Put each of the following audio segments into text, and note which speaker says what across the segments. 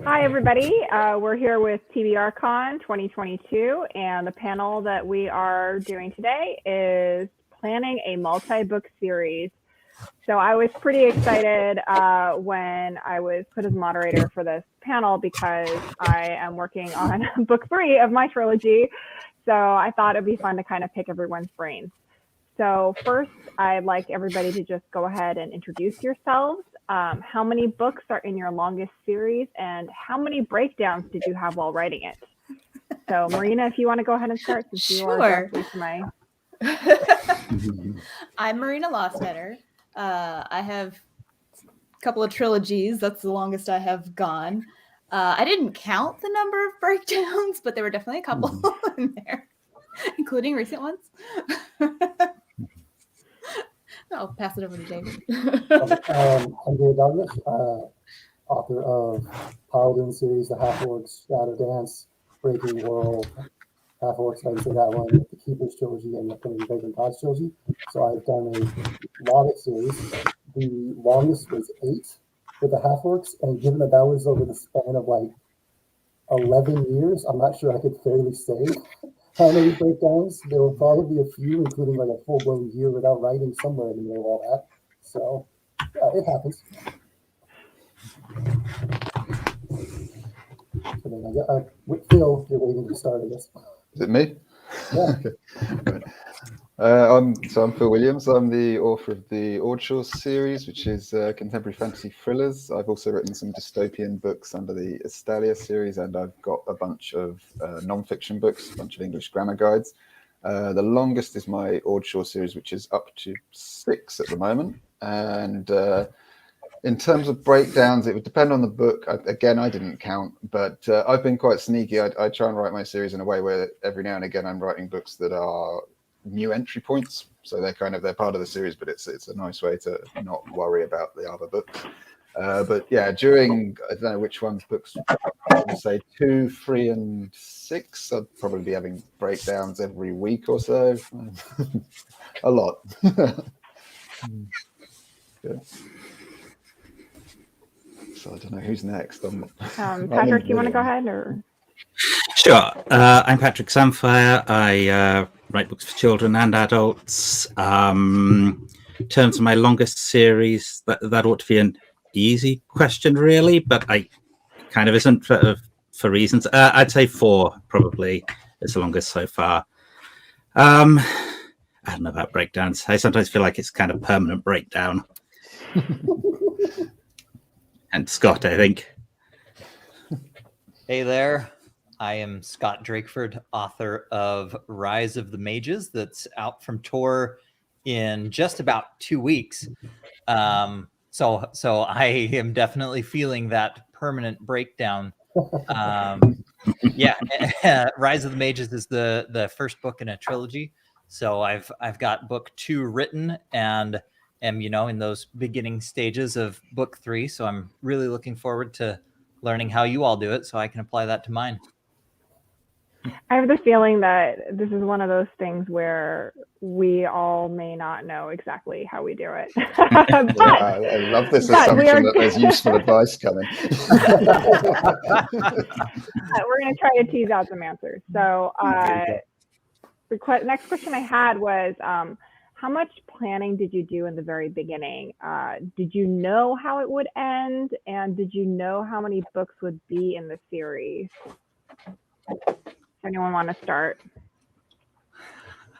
Speaker 1: Hi, everybody. We're here with TBRCon2022, and the panel that we are doing today is planning a multi-book series. So I was pretty excited when I was put as moderator for this panel because I am working on book 3 of my trilogy. So I thought it'd be fun to kind of pick everyone's brains. So first, I'd like everybody to just go ahead and introduce yourselves. How many books are in your longest series, and how many breakdowns did you have while writing it? So Marina, if you want to go ahead and start, since you are directly to my...
Speaker 2: I'm Marina Lostetter. I have a couple of trilogies. That's the longest I have gone. I didn't count the number of breakdowns, but there were definitely a couple in there, including recent ones. I'll pass it over to David.
Speaker 3: Andrea, Dalglish, author of Paladin series, The Half-Orcs, Shadow Dance, Breaking World, Half-Orcs, I would say that one, the Keepers trilogy, and the Vagrant Gods trilogy. So I've done a lot of series. The longest was 8 with the Half-Orcs, and given that that was over the span of like 11 years, I'm not sure I could fairly say how many breakdowns. There will probably be a few, including like a full-blown year without writing somewhere in the middle of all that. So it happens. So then Phil, you're waiting to start, I guess.
Speaker 4: Is it me?
Speaker 3: Yeah.
Speaker 4: I'm Phil Williams. I'm the author of the Ordshaw series, which is contemporary fantasy thrillers. I've also written some dystopian books under the Estalia series, and I've got a bunch of non-fiction books, a bunch of English grammar guides. The longest is my Ordshaw series, which is up to 6 at the moment. And in terms of breakdowns, it would depend on the book. I didn't count, but I've been quite sneaky. I try and write my series in a way where every now and again I'm writing books that are new entry points. So they're part of the series, but it's a nice way to not worry about the other books. But yeah, during, I don't know which one's books, I would say 2, 3, and 6, I'd probably be having breakdowns every week or so. A lot. Good. So I don't know who's next.
Speaker 1: Patrick, do you want to go ahead? Or
Speaker 5: Sure. I'm Patrick Samphire. I write books for children and adults. In terms of my longest series, that ought to be an easy question, really, but I kind of isn't for reasons. I'd say 4 probably is the longest so far. I don't know about breakdowns. I sometimes feel like it's kind of permanent breakdown. And Scott, I think.
Speaker 6: Hey there. I am Scott Drakeford, author of Rise of the Mages, that's out from Tor in just about 2 weeks. So I am definitely feeling that permanent breakdown. Yeah, Rise of the Mages is the first book in a trilogy. So I've got book 2 written and am in those beginning stages of book 3. So I'm really looking forward to learning how you all do it so I can apply that to mine.
Speaker 1: I have the feeling that this is one of those things where we all may not know exactly how we do it. But,
Speaker 4: I love this assumption that there's useful advice coming.
Speaker 1: We're going to try to tease out some answers. So next question I had was, how much planning did you do in the very beginning? Did you know how it would end? And did you know how many books would be in the series? Anyone want to start?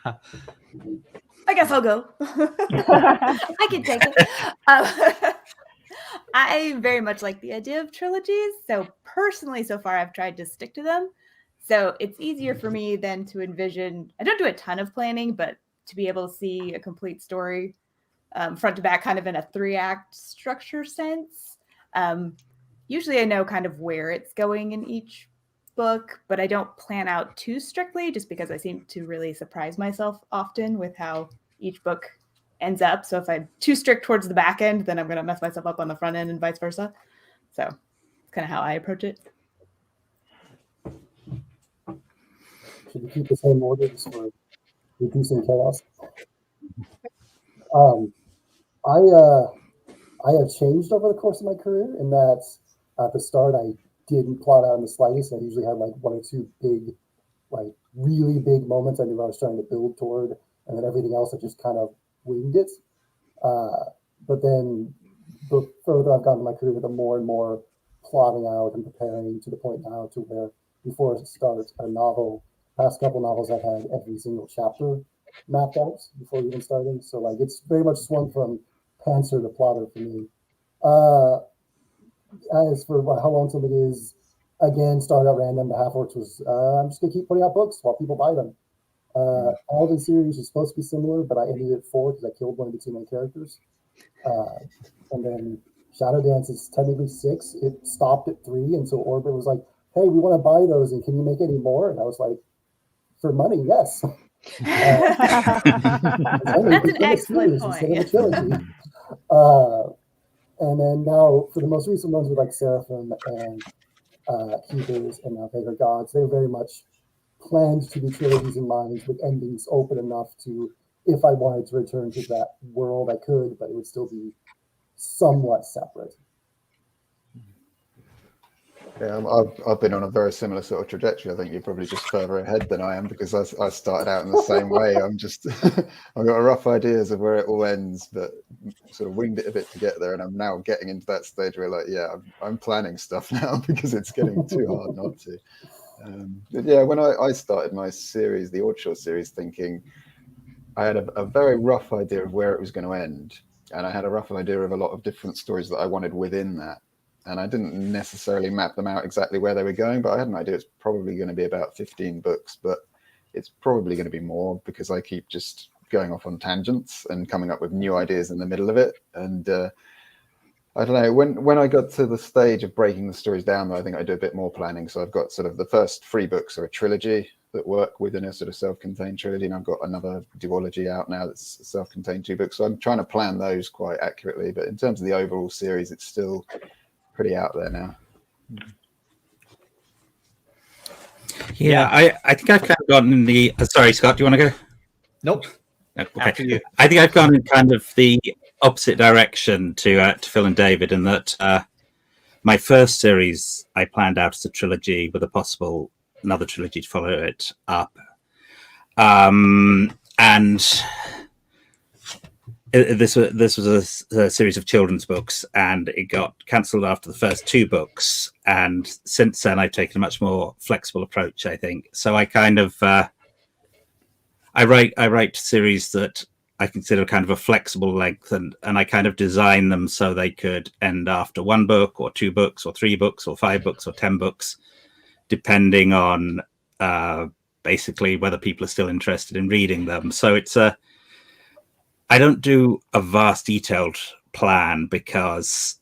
Speaker 2: I guess I'll go. I can take it. I very much like the idea of trilogies. So personally, so far, I've tried to stick to them. So it's easier for me than to envision. I don't do a ton of planning, but to be able to see a complete story front to back, kind of in a 3-act structure sense. Usually I know kind of where it's going in each book, but I don't plan out too strictly just because I seem to really surprise myself often with how each book ends up. So if I'm too strict towards the back end, then I'm going to mess myself up on the front end and vice versa. So it's kind of how I approach it.
Speaker 3: Should we keep the same order just for reducing chaos? I have changed over the course of my career in that at the start I didn't plot out in the slightest. I usually had like one or two big, like really big moments I knew I was trying to build toward, and then everything else I just kind of winged it. But then the further I've gotten in my career, the more and more plotting out and preparing, to the point now to where before I start a novel, past couple novels I've had every single chapter mapped out before even starting. So like it's very much swung from pantser to plotter for me. As for how long something is, again, started out random. The Half Orcs was I'm just gonna keep putting out books while people buy them. All the series is supposed to be similar, but I ended it at 4 because I killed one of the two main characters. And then Shadow Dance is technically 6. It stopped at 3, and so Orbit was like, "Hey, we want to buy those, and can you make any more?" And I was like, "For money, yes."
Speaker 2: That's an excellent point.
Speaker 3: Instead of a trilogy. And then now for the most recent ones with like Seraphim and Keepers and now Vagrant Gods, they're very much planned to be trilogies in mind with endings open enough to, if I wanted to return to that world, I could, but it would still be somewhat separate.
Speaker 4: Yeah, I've been on a very similar sort of trajectory. I think you're probably just further ahead than I am, because I started out in the same way. I'm just I've got rough ideas of where it all ends, but sort of winged it a bit to get there. And I'm now getting into that stage where like, yeah, I'm planning stuff now because it's getting too hard not to. But yeah, when I started my series, the Orchard series, thinking I had a very rough idea of where it was going to end, and I had a rough idea of a lot of different stories that I wanted within that. And I didn't necessarily map them out exactly where they were going, but I had an idea it's probably going to be about 15 books, but it's probably going to be more because I keep just going off on tangents and coming up with new ideas in the middle of it. And I don't know, when I got to the stage of breaking the stories down, I think I do a bit more planning. So I've got sort of the first 3 books are a trilogy that work within a sort of self-contained trilogy, and I've got another duology out now that's a self-contained 2 books. So I'm trying to plan those quite accurately, but in terms of the overall series, it's still pretty out there now.
Speaker 5: Yeah, I think I've kind of gotten in the. Sorry, Scott, do you want to go?
Speaker 6: Nope.
Speaker 5: Okay.
Speaker 6: After you.
Speaker 5: I think I've gone in kind of the opposite direction to Phil and David, in that my first series I planned out as a trilogy with a possible another trilogy to follow it up, and this was a series of children's books, and it got cancelled after the first 2 books. And since then, I've taken a much more flexible approach, I think. So I kind of I write series that I consider kind of a flexible length, and I kind of design them so they could end after 1 book or 2 books or 3 books or 5 books or 10 books, depending on basically whether people are still interested in reading them. So it's I don't do a vast detailed plan, because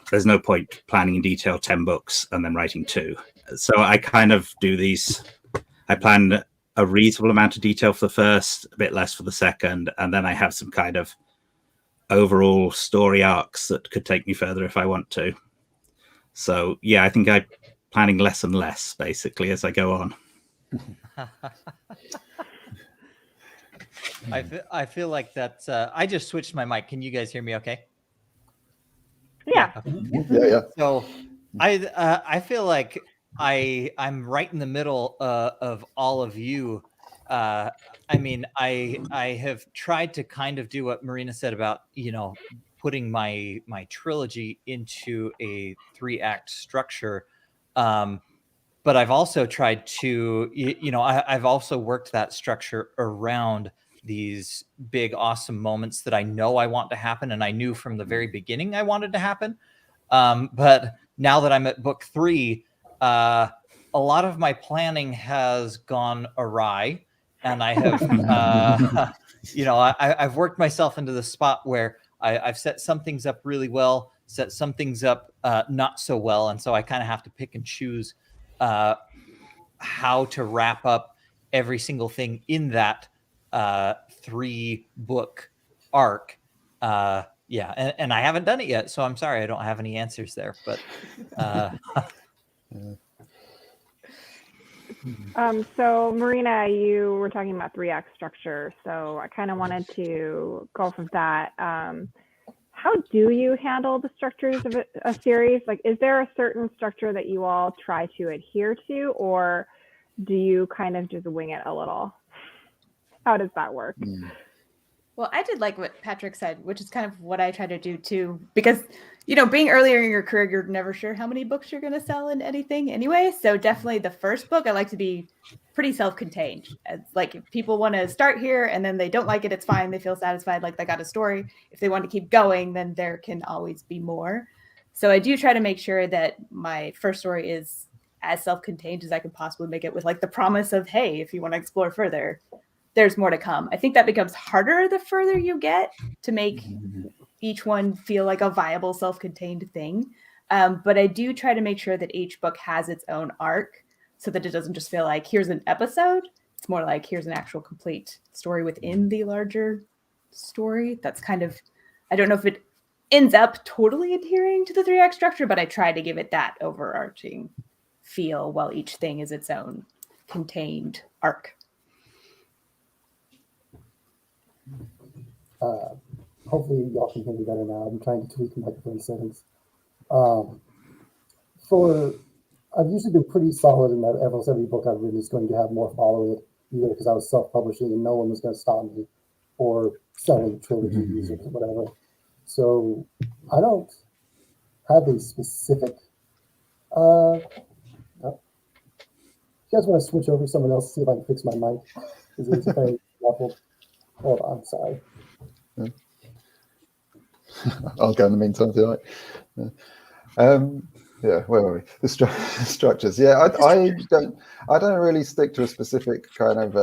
Speaker 5: there's no point planning in detail 10 books and then writing 2. So I kind of do these. I plan a reasonable amount of detail for the first, a bit less for the second, and then I have some kind of overall story arcs that could take me further if I want to. So yeah, I think I'm planning less and less basically as I go on.
Speaker 6: I feel like that's. I just switched my mic. Can you guys hear me? Okay.
Speaker 1: Yeah.
Speaker 4: Yeah.
Speaker 6: So I feel like I'm right in the middle of all of you. I mean, I have tried to kind of do what Marina said about, putting my trilogy into a 3-act structure. But I've also tried to, I've also worked that structure around these big, awesome moments that I know I want to happen. And I knew from the very beginning I wanted to happen. But now that I'm at book 3, a lot of my planning has gone awry. And I have, I've worked myself into the spot where I've set some things up really well, set some things up not so well. And so I kind of have to pick and choose how to wrap up every single thing in that 3-book arc. And I haven't done it yet, so I'm sorry I don't have any answers there. But
Speaker 1: so Marina, you were talking about 3-act structure, so I kind of wanted to go off of that. how do you handle the structures of a series? Like, is there a certain structure that you all try to adhere to, or do you kind of just wing it a little? How does that work?
Speaker 2: Well, I did like what Patrick said, which is kind of what I try to do too, because, you know, being earlier in your career, you're never sure how many books you're going to sell in anything anyway. So definitely the first book, I like to be pretty self-contained. It's like if people want to start here and then they don't like it, it's fine. They feel satisfied, like they got a story. If they want to keep going, then there can always be more. So I do try to make sure that my first story is as self-contained as I can possibly make it, with like the promise of, hey, if you want to explore further, there's more to come. I think that becomes harder the further you get to make each one feel like a viable self-contained thing. But I do try to make sure that each book has its own arc so that it doesn't just feel like here's an episode. It's more like here's an actual complete story within the larger story. That's kind of, I don't know if it ends up totally adhering to the 3-act structure, but I try to give it that overarching feel while each thing is its own contained arc.
Speaker 3: Hopefully y'all can hear me better now. I'm trying to tweak the microphone settings. I've usually been pretty solid in that almost every book I've written is going to have more following it, either because I was self-publishing and no one was going to stop me, or selling trilogies or whatever. So I don't have a specific. You guys want to switch over to someone else, see if I can fix my mic? Because it's very muffled. Hold on, sorry.
Speaker 4: I'll go in the meantime if you like. Where were we? The structures. Yeah, I don't really stick to a specific kind of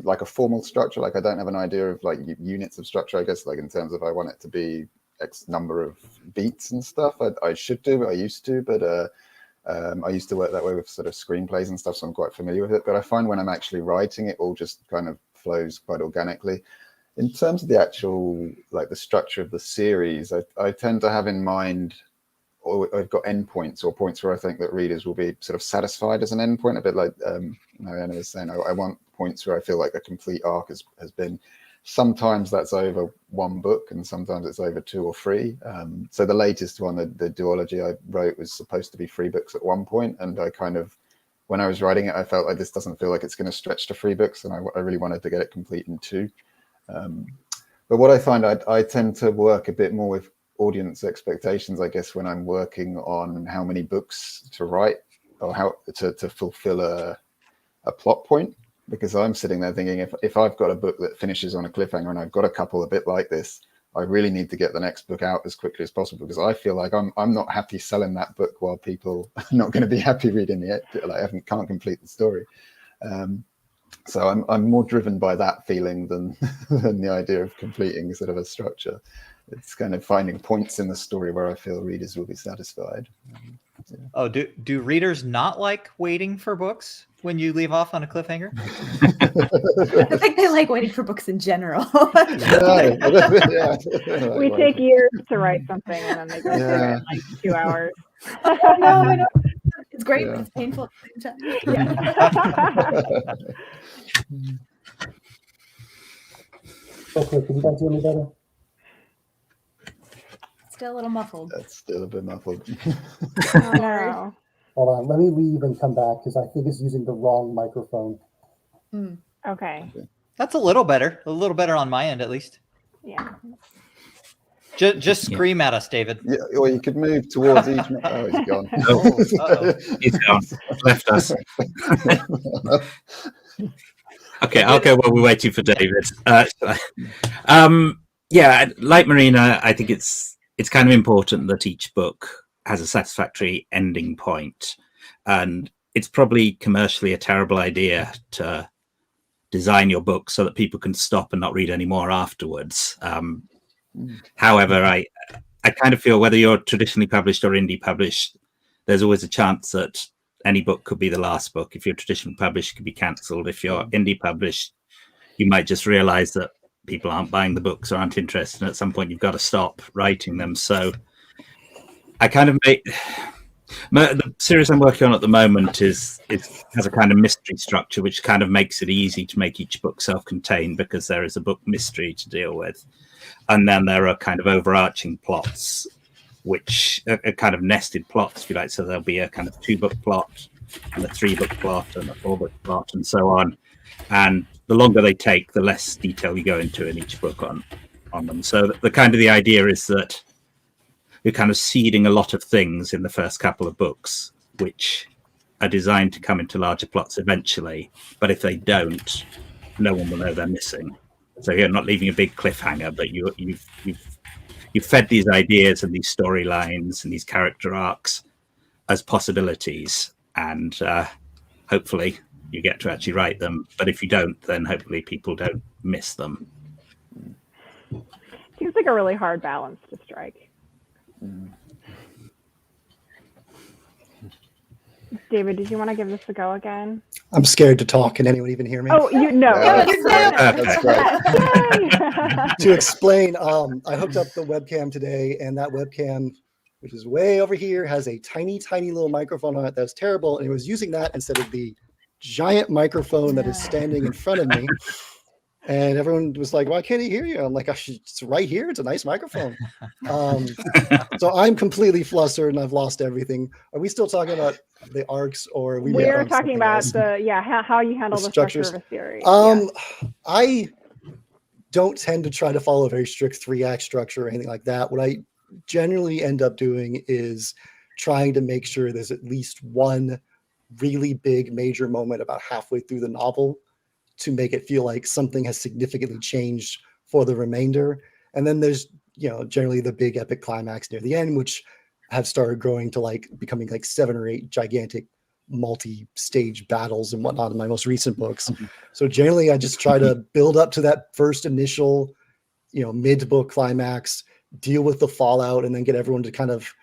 Speaker 4: like a formal structure. Like I don't have an idea of like units of structure, I guess, like in terms of I want it to be X number of beats and stuff. I used to, but I used to work that way with sort of screenplays and stuff, so I'm quite familiar with it. But I find when I'm actually writing, it all just kind of flows quite organically. In terms of the actual, like the structure of the series, I tend to have in mind, or I've got endpoints or points where I think that readers will be sort of satisfied as an endpoint, a bit like Marina was saying, I want points where I feel like a complete arc has been. Sometimes that's over one book and sometimes it's over 2 or 3. So the latest one, the duology I wrote, was supposed to be 3 books at one point, and I kind of, when I was writing it, I felt like this doesn't feel like it's going to stretch to 3 books, and I really wanted to get it complete in 2. But what I find, I tend to work a bit more with audience expectations, I guess, when I'm working on how many books to write or how to fulfill a plot point, because I'm sitting there thinking, if I've got a book that finishes on a cliffhanger and I've got a couple a bit like this, I really need to get the next book out as quickly as possible, because I feel like I'm not happy selling that book while people are not going to be happy reading it. Like I can't complete the story. So I'm more driven by that feeling than the idea of completing sort of a structure. It's kind of finding points in the story where I feel readers will be satisfied. Yeah.
Speaker 6: Oh, do readers not like waiting for books when you leave off on a cliffhanger?
Speaker 2: I think they like waiting for books in general.
Speaker 1: We take years to write something and then they go through it in like 2 hours.
Speaker 2: No. It's great, but it's painful at the same time.
Speaker 3: Okay, can you guys hear me better?
Speaker 2: Still a little muffled.
Speaker 4: That's still a bit muffled.
Speaker 1: Oh, no.
Speaker 3: Hold on, let me leave and come back because I think it's using the wrong microphone.
Speaker 1: Okay.
Speaker 6: That's a little better on my end at least.
Speaker 1: Yeah.
Speaker 6: Just scream at us, David.
Speaker 4: Yeah, or you could move towards each. Oh, he's gone.
Speaker 5: He's gone. Left us. Okay, I'll go while we're waiting for David. Yeah, like Marina, I think it's kind of important that each book has a satisfactory ending point, and it's probably commercially a terrible idea to design your book so that people can stop and not read any more afterwards. However, I kind of feel whether you're traditionally published or indie published, there's always a chance that any book could be the last book. If you're traditionally published, it could be cancelled. If you're indie published, you might just realize that people aren't buying the books or aren't interested, and at some point you've got to stop writing them. So I kind of make the series I'm working on at the moment has a kind of mystery structure, which kind of makes it easy to make each book self-contained because there is a book mystery to deal with. And then there are kind of overarching plots, which are kind of nested plots, if you like. So there'll be a kind of 2-book plot and a 3-book plot and a 4-book plot and so on. And the longer they take, the less detail you go into in each book on them. So the idea is that you're kind of seeding a lot of things in the first couple of books, which are designed to come into larger plots eventually. But if they don't, no one will know they're missing. So you're not leaving a big cliffhanger, but you've fed these ideas and these storylines and these character arcs as possibilities, and hopefully you get to actually write them. But if you don't, then hopefully people don't miss them.
Speaker 1: Seems like a really hard balance to strike. David, did you want to give this a go again?
Speaker 7: I'm scared to talk. Can anyone even hear me?
Speaker 1: Oh, you no.
Speaker 4: That's great.
Speaker 7: To explain, I hooked up the webcam today, and that webcam, which is way over here, has a tiny, tiny little microphone on it that's terrible. And it was using that instead of the giant microphone that is standing in front of me. And everyone was like, why can't he hear you? I'm like, it's right here. It's a nice microphone. So I'm completely flustered and I've lost everything. Are we still talking about the arcs, or
Speaker 1: we're talking about how you handle the structure of a series?
Speaker 7: I don't tend to try to follow a very strict 3-act structure or anything like that. What I generally end up doing is trying to make sure there's at least one really big major moment about halfway through the novel to make it feel like something has significantly changed for the remainder. And then there's, generally the big epic climax near the end, which have started growing to becoming 7 or 8 gigantic multi-stage battles and whatnot in my most recent books. So generally I just try to build up to that first initial, mid-book climax, deal with the fallout, and then get everyone to kind of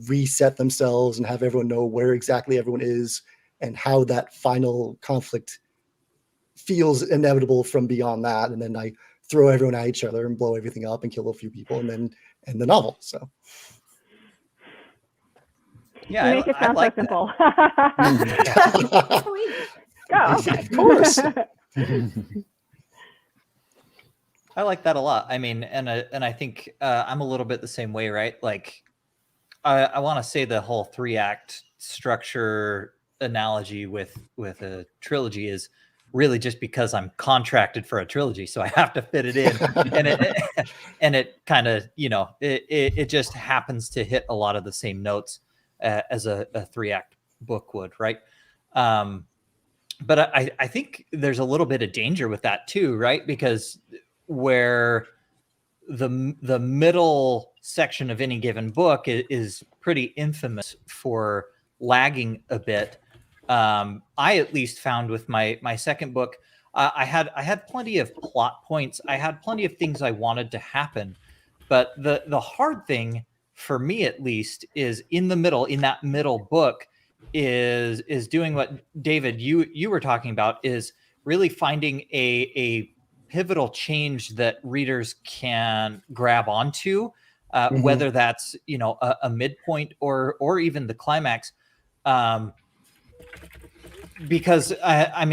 Speaker 7: reset themselves and have everyone know where exactly everyone is and how that final conflict feels inevitable from beyond that. And then I throw everyone at each other and blow everything up and kill a few people and then end the novel. So
Speaker 6: Yeah,
Speaker 1: you make it sound
Speaker 6: like
Speaker 1: so simple. Go.
Speaker 7: Of course.
Speaker 6: I like that a lot. I mean, and I think I'm a little bit the same way, right? Like, I want to say the whole 3-act structure analogy with a trilogy is really just because I'm contracted for a trilogy, so I have to fit it in, and it kind of it just happens to hit a lot of the same notes as a 3-act book would, right? But I think there's a little bit of danger with that too, right? Because where the middle section of any given book is pretty infamous for lagging a bit. I at least found with my second book, I had plenty of plot points. I had plenty of things I wanted to happen, but the hard thing for me, at least, is in that middle book is doing what David you were talking about, is really finding a pivotal change that readers can grab onto, whether that's a midpoint or even the climax. Because I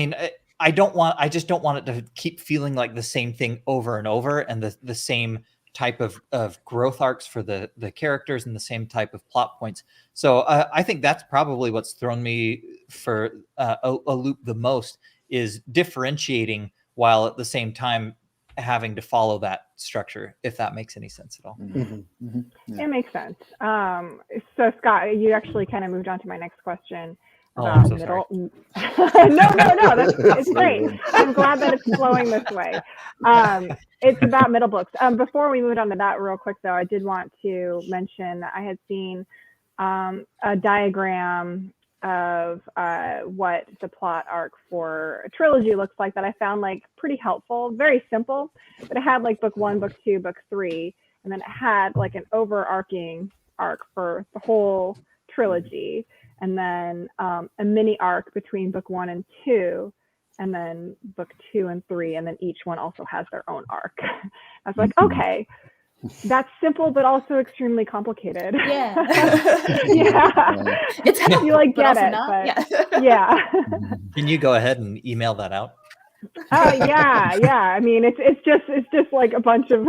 Speaker 6: just don't want it to keep feeling like the same thing over and over, and the same type of growth arcs for the characters and the same type of plot points. So I think that's probably what's thrown me for a loop the most, is differentiating while at the same time having to follow that structure, if that makes any sense at all.
Speaker 4: Yeah.
Speaker 1: It makes sense. So Scott, you actually kind of moved on to my next question.
Speaker 6: I'm so sorry.
Speaker 1: no, it's great. I'm glad that it's flowing this way. It's about middle books. Before we moved on to that real quick, though, I did want to mention I had seen a diagram of what the plot arc for a trilogy looks like that I found pretty helpful. Very simple, but it had book 1, book 2, book 3, and then it had an overarching arc for the whole trilogy, and then a mini arc between book 1 and 2, and then book 2 and 3, and then each one also has their own arc. I was like, okay, that's simple, but also extremely complicated.
Speaker 2: Yeah.
Speaker 1: It's how you get it.
Speaker 2: Not,
Speaker 1: but yeah.
Speaker 6: Can you go ahead and email that out?
Speaker 1: Yeah. I mean, it's just like a bunch of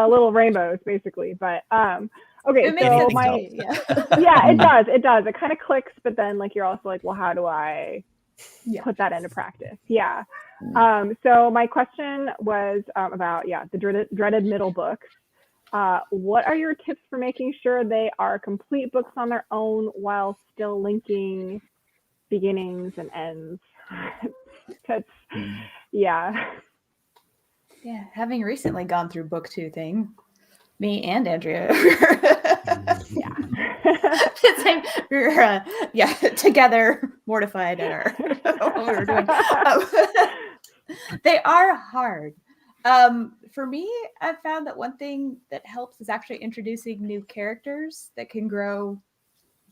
Speaker 1: little rainbows, basically. But okay,
Speaker 2: It makes
Speaker 1: so
Speaker 2: sense to
Speaker 1: my
Speaker 2: me, yeah.
Speaker 1: yeah, it does. It kind of clicks, but then like you're also like, well, how do I
Speaker 2: Yeah.
Speaker 1: put that into practice? Yeah. So my question was about the dreaded middle books. What are your tips for making sure they are complete books on their own while still linking beginnings and ends? That's yeah.
Speaker 2: Yeah, having recently gone through book 2 thing, me and Andrea,
Speaker 1: Yeah.
Speaker 2: we're together, mortified at our what we were doing. They are hard. For me, I've found that one thing that helps is actually introducing new characters that can grow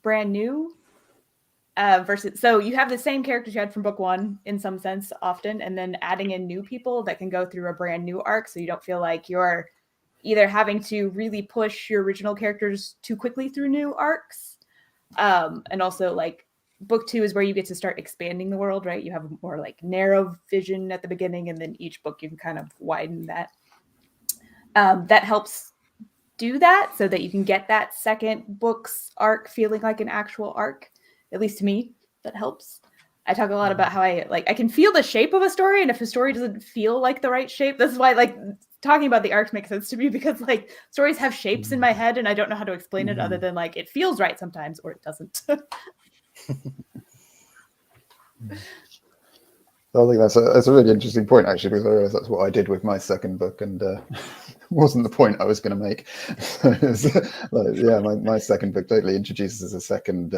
Speaker 2: brand new. Versus, so you have the same characters you had from book 1 in some sense often, and then adding in new people that can go through a brand new arc, so you don't feel like you're either having to really push your original characters too quickly through new arcs, and also like book 2 is where you get to start expanding the world, right? You have a more like narrow vision at the beginning, and then each book you can kind of widen that. That helps do that so that you can get that second book's arc feeling like an actual arc. At least to me, that helps. I talk a lot about how I can feel the shape of a story, and if a story doesn't feel like the right shape, this is why like talking about the arcs makes sense to me, because like stories have shapes in my head and I don't know how to explain it other than like it feels right sometimes or it doesn't.
Speaker 4: I think that's a really interesting point, actually, because I realized that's what I did with my second book, and wasn't the point I was going to make. My second book totally introduces a second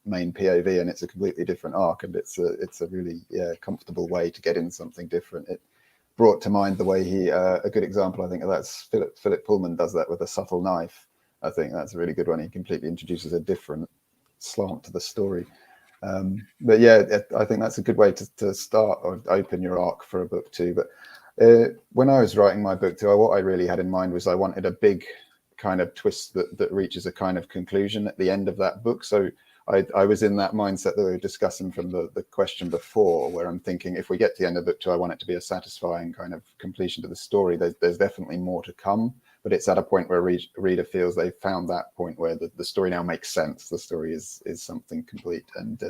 Speaker 4: main POV, and it's a completely different arc, and it's a really comfortable way to get in something different. It brought to mind the way a good example, I think, of that's Philip Pullman does that with A Subtle Knife. I think that's a really good one. He completely introduces a different slant to the story. But yeah, I think that's a good way to start or open your arc for a book 2. But when I was writing my book 2, what I really had in mind was I wanted a big kind of twist that reaches a kind of conclusion at the end of that book. So I was in that mindset that we were discussing from the question before, where I'm thinking if we get to the end of book 2, I want it to be a satisfying kind of completion to the story. There's definitely more to come, but it's at a point where a reader feels they've found that point where the story now makes sense. The story is something complete. And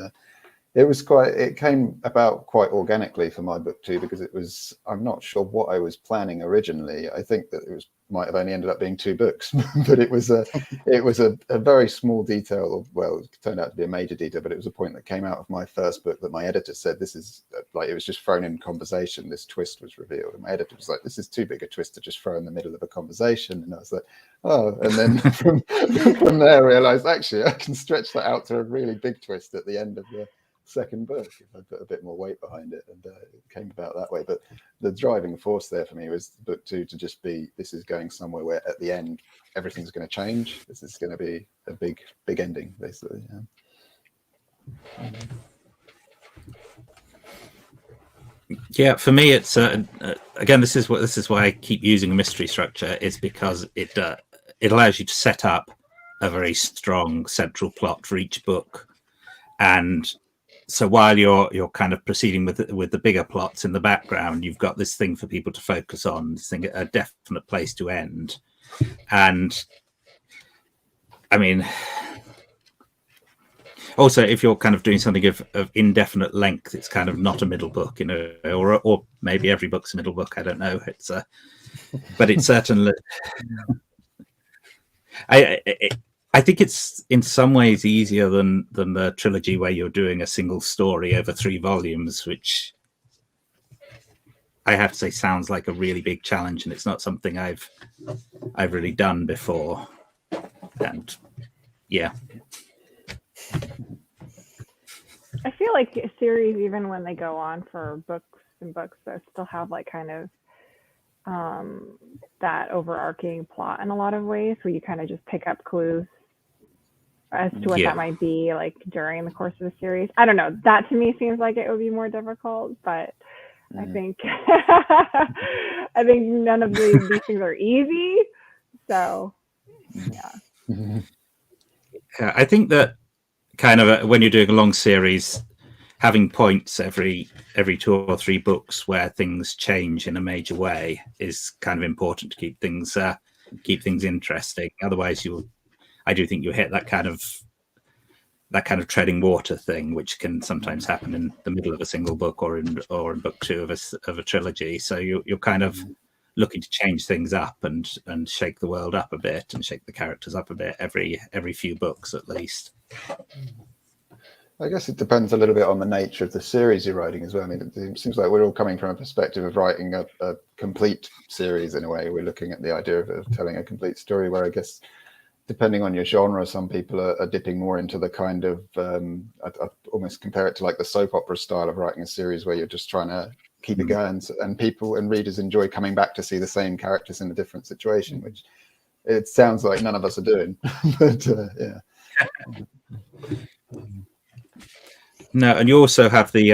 Speaker 4: it came about quite organically for my book 2, because I'm not sure what I was planning originally. I think that might have only ended up being 2 books, but it was a very small detail. Well, it turned out to be a major detail, but it was a point that came out of my first book that my editor said, this is like, it was just thrown in conversation. This twist was revealed, and my editor was like, this is too big a twist to just throw in the middle of a conversation. And I was like, oh, and then from there I realized actually I can stretch that out to a really big twist at the end of the second book if I put a bit more weight behind it, and it came about that way. But the driving force there for me was book 2 to just be, this is going somewhere where at the end everything's going to change. This is going to be a big ending, basically.
Speaker 5: Yeah, for me, it's again, this is why I keep using a mystery structure, is because it allows you to set up a very strong central plot for each book, and so while you're kind of proceeding with the bigger plots in the background, you've got this thing for people to focus on, this thing, a definite place to end. And I mean, also, if you're kind of doing something of indefinite length, it's kind of not a middle book, or maybe every book's a middle book. I don't know. But it's certainly. I think it's in some ways easier than the trilogy where you're doing a single story over 3 volumes, which I have to say sounds like a really big challenge, and it's not something I've really done before. And yeah,
Speaker 1: I feel like a series, even when they go on for books, they still have like kind of that overarching plot in a lot of ways, where you kind of just pick up clues as to what that might be like during the course of the series. I don't know. That to me seems like it would be more difficult, but I think none of these things are easy. So
Speaker 5: I think that kind of when you're doing a long series, having points every 2 or 3 books where things change in a major way is kind of important to keep things interesting. Otherwise, I do think you'll hit that kind of treading water thing, which can sometimes happen in the middle of a single book or in book 2 of a trilogy. So you're kind of looking to change things up and shake the world up a bit and shake the characters up a bit every few books at least.
Speaker 4: I guess it depends a little bit on the nature of the series you're writing as well. I mean, it seems like we're all coming from a perspective of writing a complete series in a way. We're looking at the idea of telling a complete story, where I guess depending on your genre, some people are dipping more into the kind of, I almost compare it to like the soap opera style of writing a series where you're just trying to keep it going, and people and readers enjoy coming back to see the same characters in a different situation, which it sounds like none of us are doing. But yeah.
Speaker 5: No, and you also have the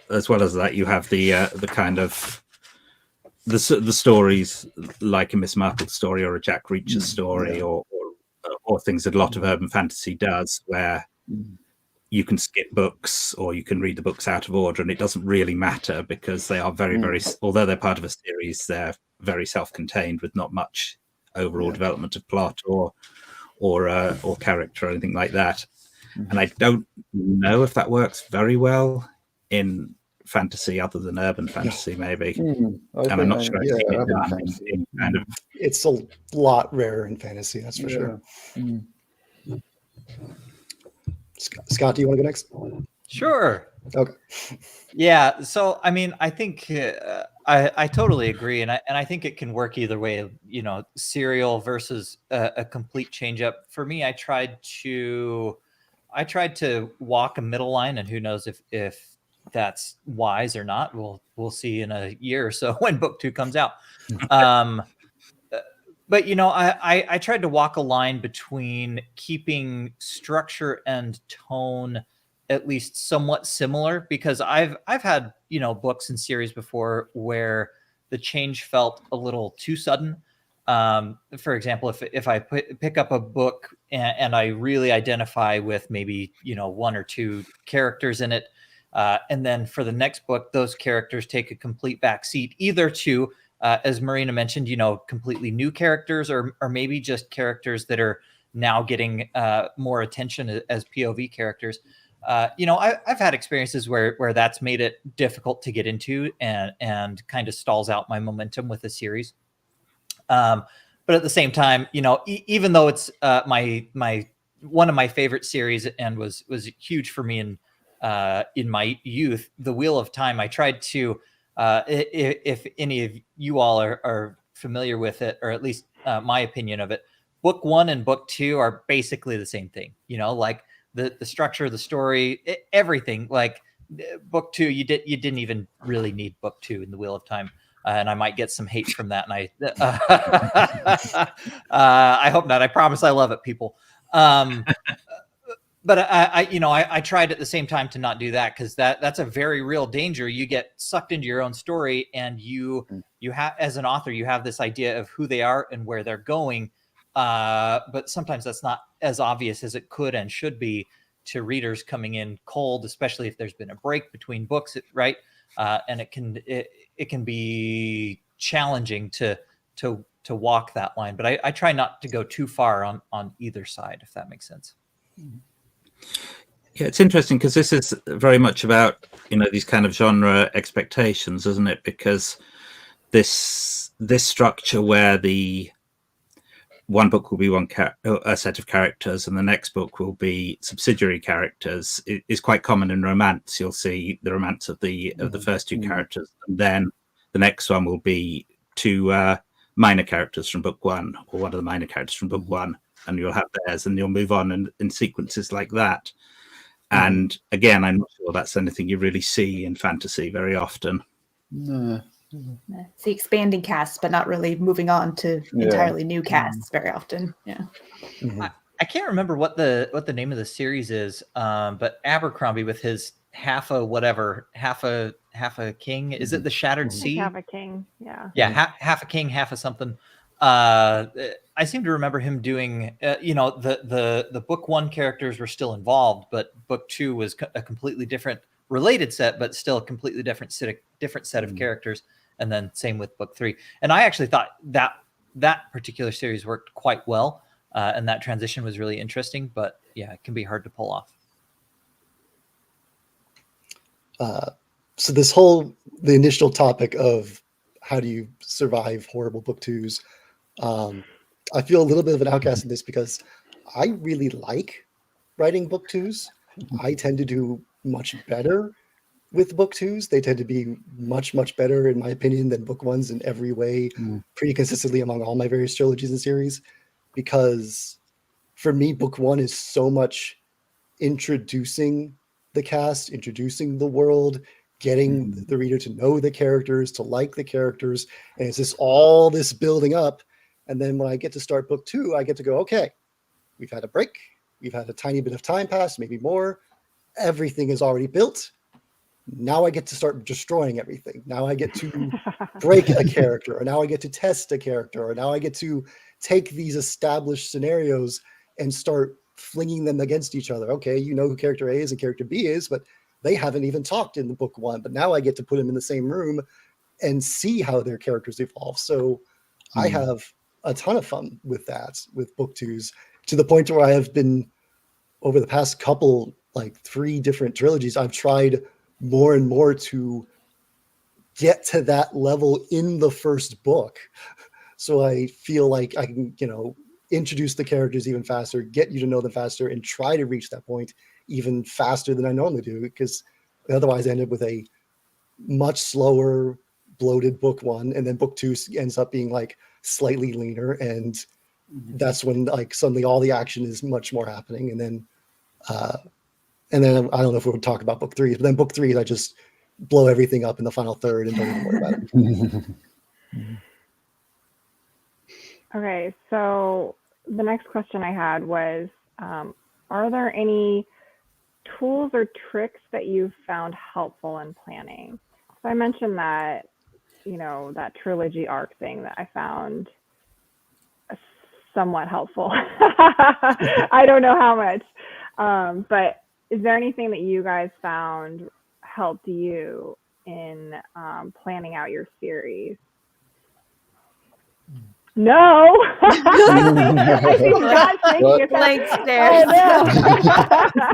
Speaker 5: as well as that, you have the kind of the stories like a Miss Marple story or a Jack Reacher story, or things that a lot of urban fantasy does, where you can skip books or you can read the books out of order, and it doesn't really matter because they are very, very, although they're part of a series, they're very self-contained with not much overall development of plot or character or anything like that. And I don't know if that works very well in fantasy, other than urban fantasy, maybe. And I'm not sure I've seen it done in kind of.
Speaker 7: It's a lot rarer in fantasy, that's for sure. Scott, do you want to go next?
Speaker 6: Sure.
Speaker 7: Okay.
Speaker 6: Yeah. So, I mean, I think I totally agree, and I think it can work either way. You know, serial versus a complete change up. For me, I tried to walk a middle line, and who knows if that's wise or not. We'll see in a year or so when book 2 comes out. But you know, I tried to walk a line between keeping structure and tone at least somewhat similar, because I've had, you know, books and series before where the change felt a little too sudden. For example, if I pick up a book and I really identify with maybe, you know, 1 or 2 characters in it, and then for the next book, those characters take a complete backseat, either to, as Marina mentioned, you know, completely new characters, or maybe just characters that are now getting more attention as POV characters. You know, I've had experiences where that's made it difficult to get into and kind of stalls out my momentum with a series. But at the same time, you know, even though it's my one of my favorite series and was huge for me in my youth, The Wheel of Time, I tried to, if any of you all are familiar with it, or at least my opinion of it, book 1 and book 2 are basically the same thing. You know, like the structure of the story, everything. Like book 2, you didn't even really need book 2 in The Wheel of Time. And I might get some hate from that. And I hope not. I promise I love it, people. But I tried at the same time to not do that, because that's a very real danger. You get sucked into your own story, and you have, as an author, you have this idea of who they are and where they're going. But sometimes that's not as obvious as it could and should be to readers coming in cold, especially if there's been a break between books, right? And it can be challenging to walk that line. But I try not to go too far on either side, if that makes sense.
Speaker 5: Yeah, it's interesting because this is very much about, you know, these kind of genre expectations, isn't it? Because this structure where the one book will be a set of characters and the next book will be subsidiary characters is quite common in romance. You'll see the romance of the first 2 characters, and then the next one will be 2 minor characters from book 1, or one of the minor characters from book 1, and you'll have theirs, and you'll move on in sequences like that. And again, I'm not sure that's anything you really see in fantasy very often.
Speaker 4: No.
Speaker 2: See expanding casts, but not really moving on to entirely new casts very often. Yeah.
Speaker 6: I can't remember what the name of the series is, but Abercrombie with his half a king. Is it the Shattered Sea?
Speaker 1: Half a king. Yeah.
Speaker 6: Yeah, half a king, half a something. I seem to remember him doing, the book 1 characters were still involved, but book 2 was a completely different related set, but still a completely different set of characters. And then same with book 3. And I actually thought that particular series worked quite well. And that transition was really interesting, but yeah, it can be hard to pull off.
Speaker 7: So the initial topic of how do you survive horrible book 2s, I feel a little bit of an outcast in this because I really like writing book 2s. I tend to do much better with book 2s. They tend to be much, much better, in my opinion, than book 1s in every way, pretty consistently among all my various trilogies and series. Because for me, book 1 is so much introducing the cast, introducing the world, getting the reader to know the characters, to like the characters. And it's just all this building up. And then when I get to start book 2, I get to go, okay, we've had a break. We've had a tiny bit of time pass, maybe more. Everything is already built. Now I get to start destroying everything. Now I get to break a character, or now I get to test a character, or now I get to take these established scenarios and start flinging them against each other. Okay, you know who character A is and character B is, but they haven't even talked in the book 1. But now I get to put them in the same room and see how their characters evolve. So I have a ton of fun with that, with book 2s, to the point where I have been, over the past couple, like 3 different trilogies, I've tried more and more to get to that level in the first book. So I feel like I can, introduce the characters even faster, get you to know them faster, and try to reach that point even faster than I normally do, because otherwise I end up with a much slower, bloated book 1, and then book 2 ends up being like slightly leaner, and that's when like suddenly all the action is much more happening. And then I don't know if we'll talk about book 3, but then book 3 I just blow everything up in the final third and don't even worry about it.
Speaker 1: Okay, so the next question I had was, are there any tools or tricks that you've found helpful in planning? So I mentioned that, that trilogy arc thing that I found somewhat helpful. I don't know how much, but is there anything that you guys found helped you in planning out your series? No. I see Scott shaking his
Speaker 2: Blank
Speaker 1: head.
Speaker 2: stare.
Speaker 1: Oh, no.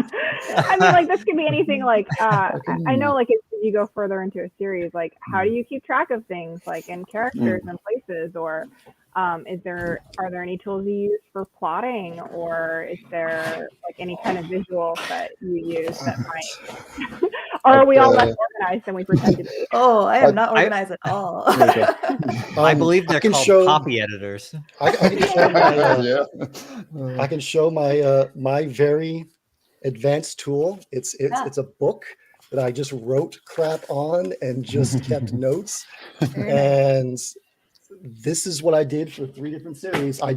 Speaker 1: I mean, like, this could be anything. Like, I know, like, if you go further into a series, like, how do you keep track of things, like, in characters and places, or are there any tools you use for plotting, or is there like any kind of visuals that you use that might, or are we all less organized than we pretend to be?
Speaker 2: Oh, I am not organized at all.
Speaker 6: I believe they're called copy editors.
Speaker 7: I can show my very advanced tool. It's a book that I just wrote crap on and just kept notes. And this is what I did for 3 different series. I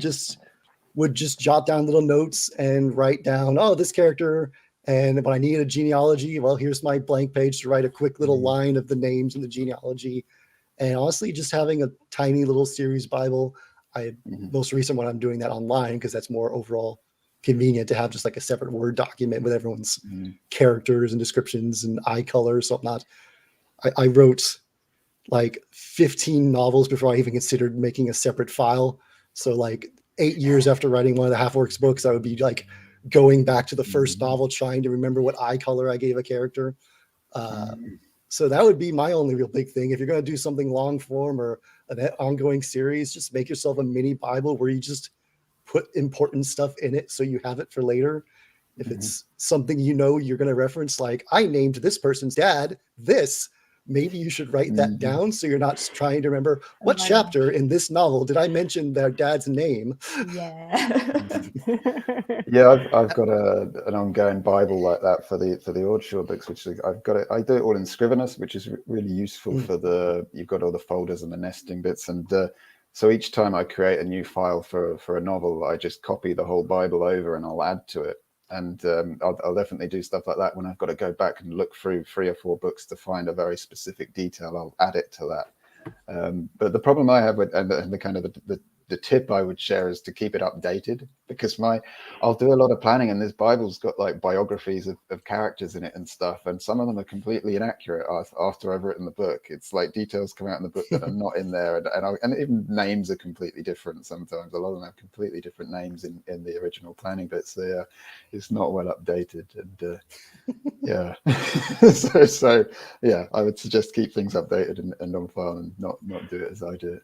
Speaker 7: would jot down little notes and write down, oh, this character. And when I needed a genealogy, well, here's my blank page to write a quick little line of the names and the genealogy. And honestly, just having a tiny little series Bible, most recent one, I'm doing that online because that's more overall convenient to have just like a separate Word document with everyone's characters and descriptions and eye colors. So I wrote like 15 novels before I even considered making a separate file. So like 8 years after writing one of the Half-Orcs books, I would be like going back to the first novel, trying to remember what eye color I gave a character. So that would be my only real big thing. If you're going to do something long form or an ongoing series, just make yourself a mini Bible where you just put important stuff in it so you have it for later. If it's something you're going to reference, like I named this person's dad this, maybe you should write that down so you're not trying to remember what chapter in this novel did I mention their dad's name.
Speaker 4: Yeah, I've got an ongoing Bible like that for the Ordshaw books, which I do it all in Scrivener, which is really useful for you've got all the folders and the nesting bits, and so each time I create a new file for a novel, I just copy the whole Bible over and I'll add to it. And I'll definitely do stuff like that when I've got to go back and look through 3 or 4 books to find a very specific detail. I'll add it to that. But the problem I have with and the kind of the the tip I would share is to keep it updated, because I'll do a lot of planning, and this Bible's got like biographies of characters in it and stuff, and some of them are completely inaccurate after I've written the book. It's like details come out in the book that are not in there, and even names are completely different sometimes. A lot of them have completely different names in the original planning bits. So it's not well updated, and yeah. so yeah, I would suggest keep things updated and on file, and not do it as I do it.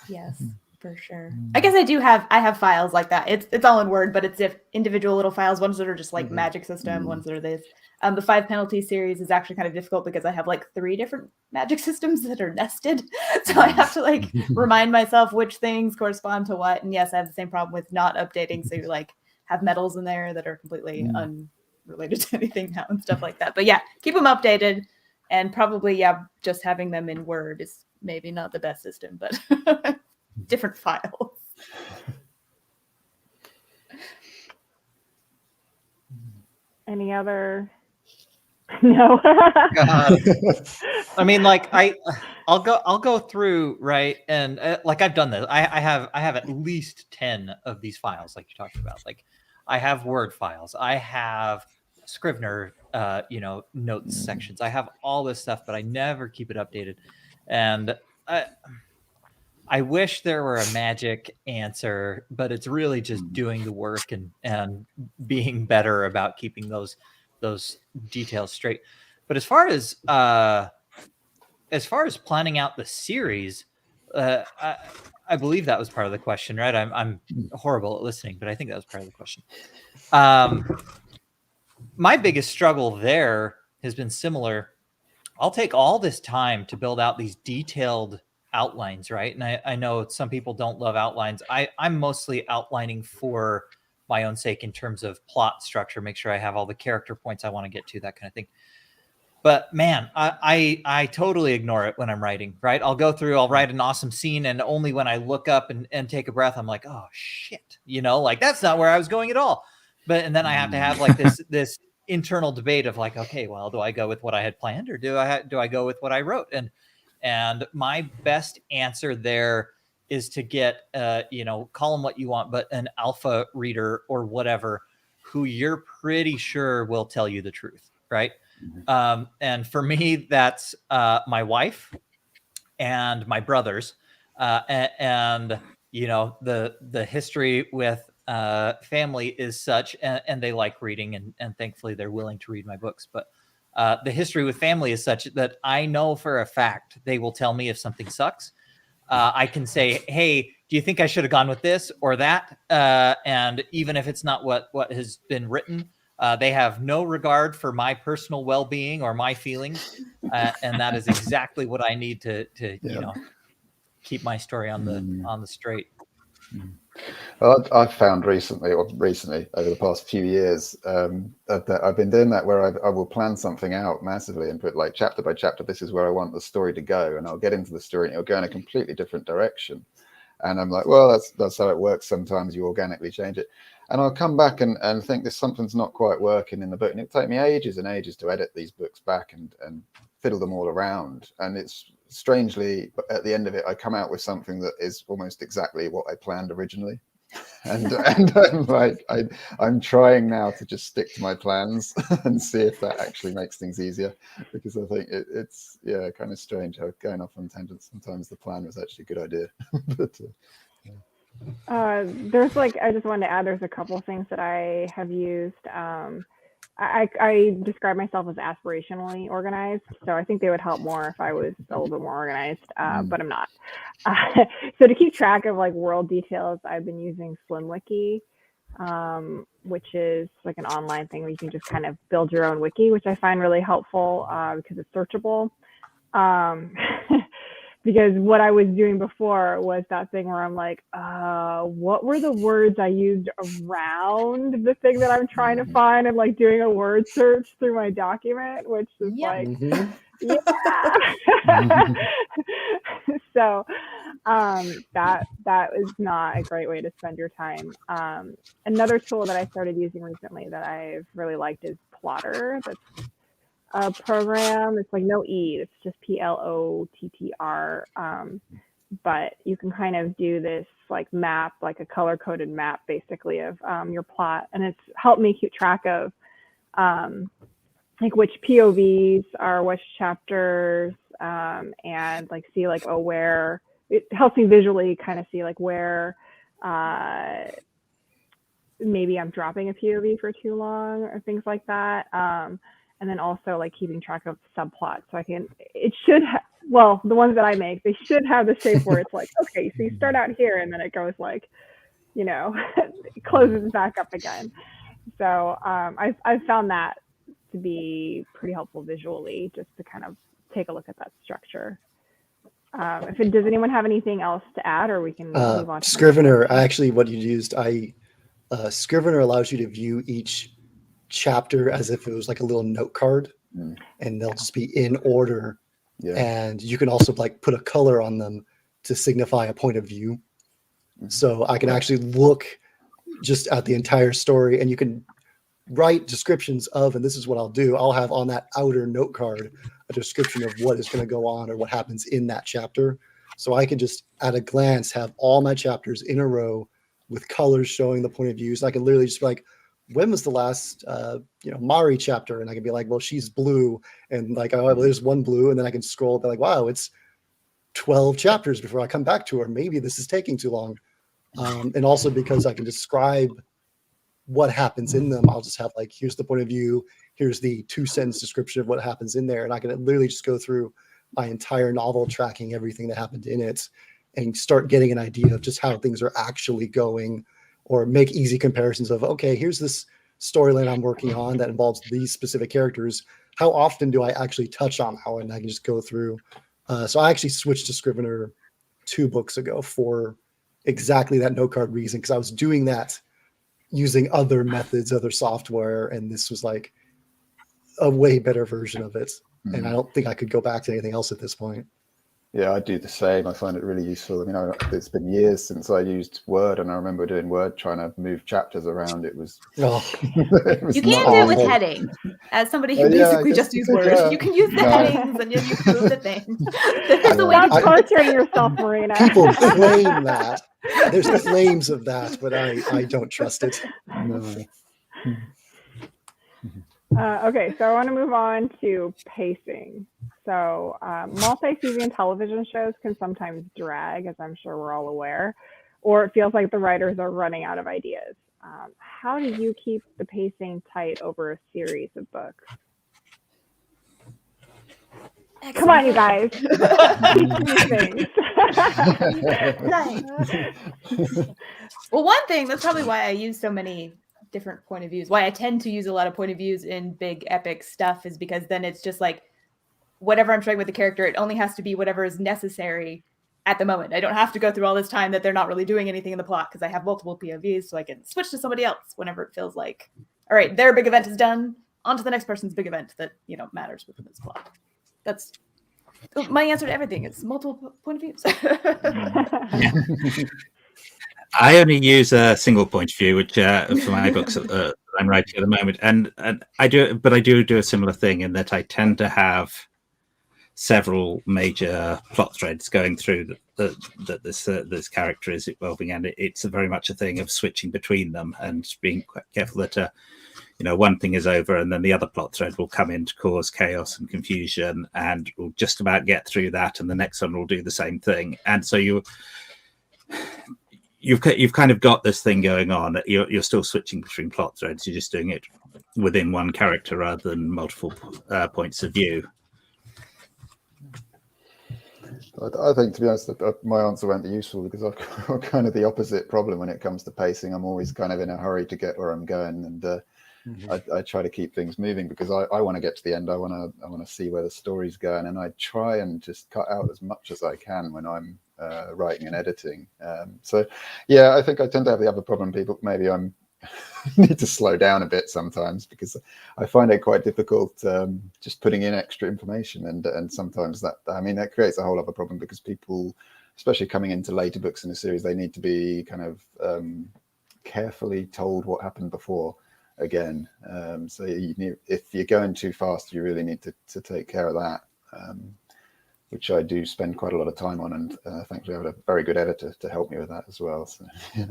Speaker 2: Yes, for sure. I guess I have files like that. It's all in Word, but it's individual little files, ones that are just like magic system, ones that are this. The 5 penalty series is actually kind of difficult because I have like 3 different magic systems that are nested. So I have to like remind myself which things correspond to what. And yes, I have the same problem with not updating. So you like have medals in there that are completely unrelated to anything now and stuff like that. But yeah, keep them updated, and probably just having them in Word is maybe not the best system, but different files.
Speaker 1: Any other? No.
Speaker 6: God. I mean, like I'll go through, right, and like I've done this. I have at least 10 of these files, like you talked about. Like I have Word files, I have Scrivener, notes sections. I have all this stuff, but I never keep it updated. And I wish there were a magic answer, but it's really just doing the work and being better about keeping those details straight. But as far as planning out the series, I believe that was part of the question, right? I'm horrible at listening, but I think that was part of the question. My biggest struggle there has been similar. I'll take all this time to build out these detailed outlines, right? And I know some people don't love outlines. I'm mostly outlining for my own sake in terms of plot structure, make sure I have all the character points I want to get to, that kind of thing. But man, I totally ignore it when I'm writing, right? I'll go through, I'll write an awesome scene, and only when I look up and take a breath, I'm like, oh shit, like that's not where I was going at all. And then I have to have like this internal debate of like, okay, well, do I go with what I had planned, or do I go with what I wrote? And my best answer there is to get, call them what you want, but an alpha reader or whatever, who you're pretty sure will tell you the truth, right? And for me, that's my wife and my brothers, and the history with family is such, and they like reading, and thankfully they're willing to read my books. But the history with family is such that I know for a fact they will tell me if something sucks. I can say, hey, do you think I should have gone with this or that? And even if it's not what has been written, they have no regard for my personal well-being or my feelings. And that is exactly what I need to keep my story on the straight.
Speaker 4: Well, I've found recently over the past few years, that I've been doing that, where I will plan something out massively and put like chapter by chapter, this is where I want the story to go, and I'll get into the story and it'll go in a completely different direction. And I'm like, well, that's how it works. Sometimes you organically change it, and I'll come back and think something's not quite working in the book, and it'll take me ages and ages to edit these books back and fiddle them all around. And it's strangely, at the end of it, I come out with something that is almost exactly what I planned originally. And I'm like, I'm trying now to just stick to my plans and see if that actually makes things easier, because I think it's kind of strange how going off on tangents, sometimes the plan was actually a good idea. But,
Speaker 1: there's I just wanted to add, there's a couple of things that I have used. I describe myself as aspirationally organized, so I think they would help more if I was a little bit more organized, but I'm not. So to keep track of world details, I've been using SlimWiki, which is like an online thing where you can just kind of build your own wiki, which I find really helpful because it's searchable. Because what I was doing before was that thing where I'm like, what were the words I used around the thing that I'm trying to find, and doing a word search through my document, which is so that is not a great way to spend your time. Another tool that I started using recently that I've really liked is Plotter. That's a program. It's no E, it's just Plottr, but you can kind of do this like map, like a color coded map basically of your plot. And it's helped me keep track of like which POVs are which chapters, and like see like, oh, where it helps me visually kind of see like where maybe I'm dropping a POV for too long or things like that. And then also like keeping track of subplots. So it should well, the ones that I make, they should have the shape where it's like, okay, so you start out here and then it goes like, it closes back up again. So I've found that to be pretty helpful visually, just to kind of take a look at that structure. Does anyone have anything else to add, or we can move on to
Speaker 7: Scrivener? Actually, what you used, Scrivener allows you to view each chapter as if it was like a little note card, and they'll just be in order. Yeah. And you can also like put a color on them to signify a point of view. So I can actually look just at the entire story, and you can write descriptions of, and this is what I'll do. I'll have on that outer note card a description of what is going to go on or what happens in that chapter. So I can just at a glance have all my chapters in a row with colors showing the point of views. And I can literally just be like, when was the last Mari chapter? And I can be like, well, she's blue, and like, oh, well, there's one blue, and then I can scroll and be like, wow, it's 12 chapters before I come back to her. Maybe this is taking too long. And also because I can describe what happens in them, I'll just have like, here's the point of view, here's the 2-sentence description of what happens in there, and I can literally just go through my entire novel tracking everything that happened in it and start getting an idea of just how things are actually going, or make easy comparisons of, okay, here's this storyline I'm working on that involves these specific characters. How often do I actually touch on how? And I can just go through. So I actually switched to Scrivener 2 books ago for exactly that note card reason, because I was doing that using other methods, other software, and this was like a way better version of it. And I don't think I could go back to anything else at this point.
Speaker 4: Yeah, I do the same. I find it really useful. I mean, it's been years since I used Word, and I remember doing Word trying to move chapters around. It was,
Speaker 2: it was you can do it with heading. As somebody who basically just used Word, you can use the headings and you can move the things. There's a way to
Speaker 1: torturing yourself, Marina.
Speaker 7: People claim that. There's claims of that, but I don't trust it. No.
Speaker 1: Okay, so I want to move on to pacing. So multi-season television shows can sometimes drag, as I'm sure we're all aware, or it feels like the writers are running out of ideas. How do you keep the pacing tight over a series of books? Excellent. Come on, you guys.
Speaker 2: Well, one thing, that's probably why I use so many different point of views. Why I tend to use a lot of point of views in big epic stuff is because then it's just like, whatever I'm showing with the character, it only has to be whatever is necessary at the moment. I don't have to go through all this time that they're not really doing anything in the plot, because I have multiple POVs, so I can switch to somebody else whenever it feels like, all right, their big event is done, on to the next person's big event that, matters within this plot. That's my answer to everything. It's multiple point of views.
Speaker 5: I only use a single point of view, which for my books I'm writing at the moment, and I do a similar thing in that I tend to have several major plot threads going through that this character is evolving, and it's very much a thing of switching between them and being quite careful that one thing is over and then the other plot thread will come in to cause chaos and confusion, and we'll just about get through that, and the next one will do the same thing, and so you've kind of got this thing going on. You're still switching between plot threads. You're just doing it within one character rather than multiple points of view.
Speaker 4: I think, to be honest, my answer won't be useful because I've got kind of the opposite problem when it comes to pacing. I'm always kind of in a hurry to get where I'm going, and I try to keep things moving because I want to get to the end. I want to see where the story's going, and I try and just cut out as much as I can when I'm writing and editing. So yeah, I think I tend to have the other problem. People, maybe I'm need to slow down a bit sometimes because I find it quite difficult just putting in extra information, and sometimes that creates a whole other problem because people, especially coming into later books in a series, they need to be kind of carefully told what happened before again. So if you're going too fast, you really need to take care of that. which I do spend quite a lot of time on, and thankfully I have a very good editor to help me with that as well. So, yeah.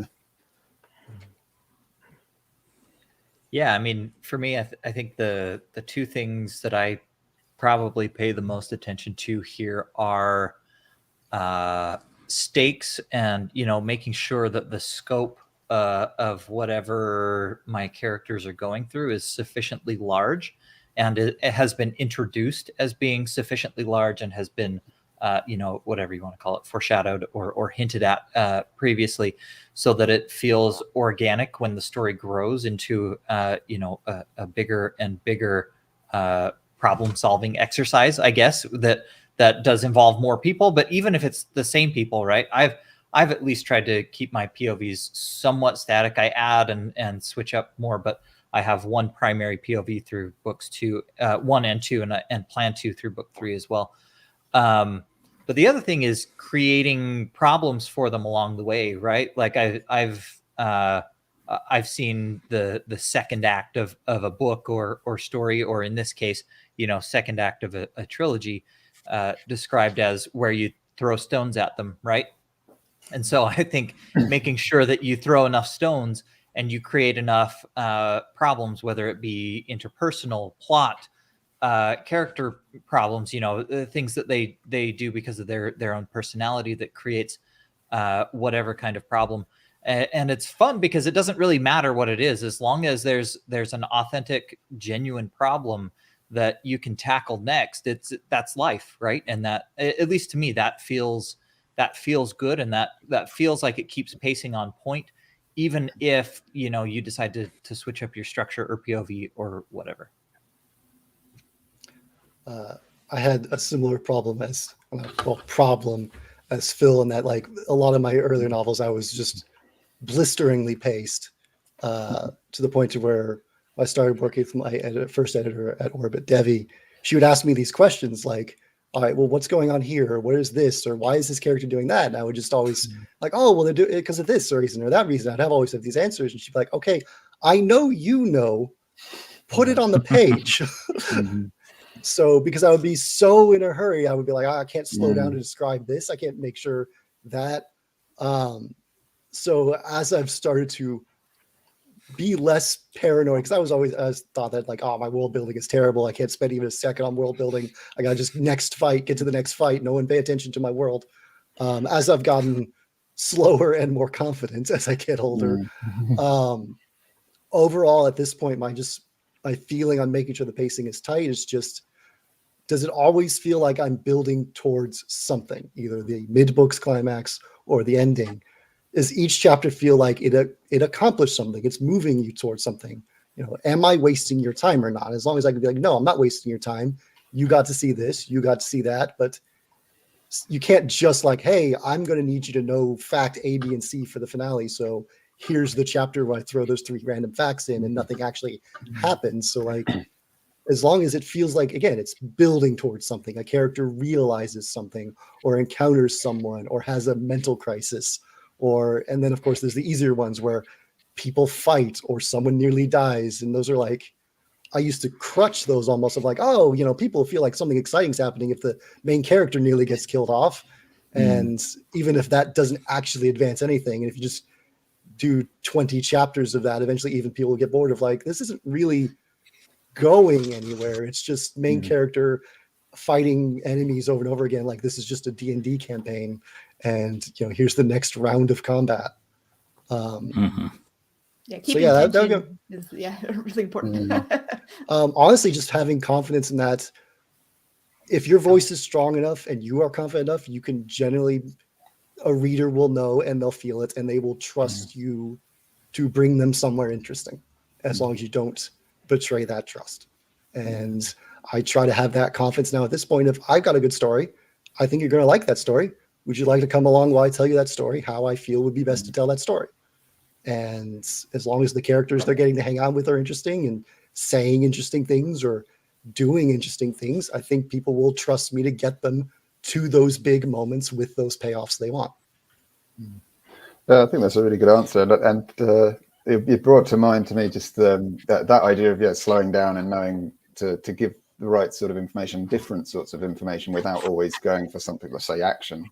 Speaker 6: Yeah, I mean, for me, I think the two things that I probably pay the most attention to here are stakes, and making sure that the scope of whatever my characters are going through is sufficiently large, and it has been introduced as being sufficiently large, and has been whatever you want to call it, foreshadowed or hinted at previously, so that it feels organic when the story grows into a bigger and bigger problem solving exercise, I guess, that does involve more people. But even if it's the same people, right? I've at least tried to keep my POVs somewhat static. I add and switch up more, but I have one primary POV through books 1 and 2, and plan to through book 3 as well. But the other thing is creating problems for them along the way, right? Like I've seen the second act of a book or story, or in this case, second act of a trilogy, described as where you throw stones at them, right? And so I think making sure that you throw enough stones and you create enough problems, whether it be interpersonal, plot, character problems, things that they do because of their own personality, that creates whatever kind of problem. And it's fun because it doesn't really matter what it is, as long as there's an authentic, genuine problem that you can tackle next. That's life, right? And that, at least to me, that feels good, and that feels like it keeps pacing on point, even if you decide to switch up your structure or POV or whatever.
Speaker 7: I had a similar problem as Phil, in that, like, a lot of my earlier novels, I was just blisteringly paced to the point to where I started working with my first editor at Orbit, Devi. She would ask me these questions like, all right, well, what's going on here? Or what is this? Or why is this character doing that? And I would just always like, oh, well, they're doing it because of this reason or that reason. I'd always have these answers. And she'd be like, okay, I know, put it on the page. So, because I would be so in a hurry, I would be like, I can't slow down to describe this. I can't make sure that. So as I've started to be less paranoid, because I was always thought that, like, oh, my world building is terrible. I can't spend even a second on world building. I got to just get to the next fight. No one pay attention to my world. As I've gotten slower and more confident as I get older, overall at this point, my feeling on making sure the pacing is tight is just, does it always feel like I'm building towards something, either the mid-book's climax or the ending? Does each chapter feel like it accomplished something? It's moving you towards something. Am I wasting your time or not? As long as I can be like, no, I'm not wasting your time. You got to see this, you got to see that, but you can't just like, hey, I'm going to need you to know fact A, B, and C for the finale. So here's the chapter where I throw those 3 random facts in and nothing actually happens. So, like, as long as it feels like, again, it's building towards something, a character realizes something or encounters someone or has a mental crisis, and then of course there's the easier ones where people fight or someone nearly dies. And those are like, I used to crutch those almost of like, oh, people feel like something exciting is happening if the main character nearly gets killed off. And even if that doesn't actually advance anything, and if you just do 20 chapters of that, eventually even people will get bored of like, this isn't really going anywhere. It's just main character fighting enemies over and over again. Like, this is just a D&D campaign, and here's the next round of combat.
Speaker 2: Yeah, keeping tension is really important.
Speaker 7: Honestly, just having confidence in that, if your voice is strong enough and you are confident enough, you can generally, a reader will know and they'll feel it, and they will trust you to bring them somewhere interesting, as long as you don't betray that trust. And I try to have that confidence now at this point. If I've got a good story, I think you're going to like that story. Would you like to come along while I tell you that story, how I feel would be best to tell that story? And as long as the characters they're getting to hang out with are interesting and saying interesting things or doing interesting things, I think people will trust me to get them to those big moments with those payoffs they want.
Speaker 4: I think that's a really good answer. And it brought to mind to me just that idea of slowing down and knowing to give the right sort of information, different sorts of information, without always going for something, let's say, action.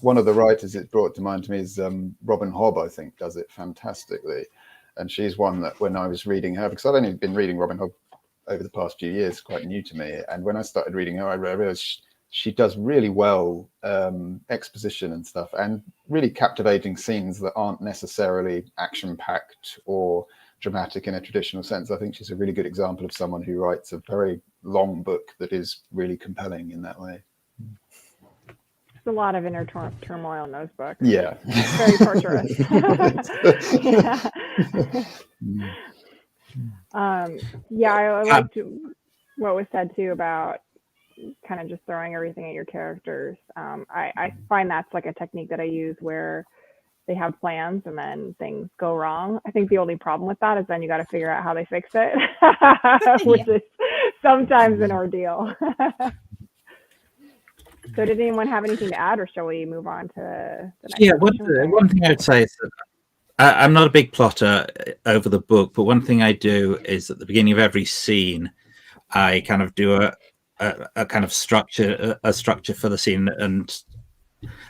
Speaker 4: One of the writers it brought to mind to me is Robin Hobb, I think, does it fantastically. And she's one that when I was reading her, because I've only been reading Robin Hobb over the past few years, quite new to me. And when I started reading her, I realized she does really well exposition and stuff, and really captivating scenes that aren't necessarily action-packed or dramatic in a traditional sense. I think she's a really good example of someone who writes a very long book that is really compelling in that way.
Speaker 1: There's a lot of inner turmoil in those books.
Speaker 4: Yeah.
Speaker 1: Very torturous. Yeah, I liked what was said too about kind of just throwing everything at your characters. I find that's like a technique that I use where they have plans and then things go wrong. I think the only problem with that is then you got to figure out how they fix it, which is sometimes an ordeal. So did anyone have anything to add, or shall we move on to the next question?
Speaker 5: One thing I'd say is that I'm not a big plotter over the book, but one thing I do is at the beginning of every scene, I kind of do a kind of structure for the scene, and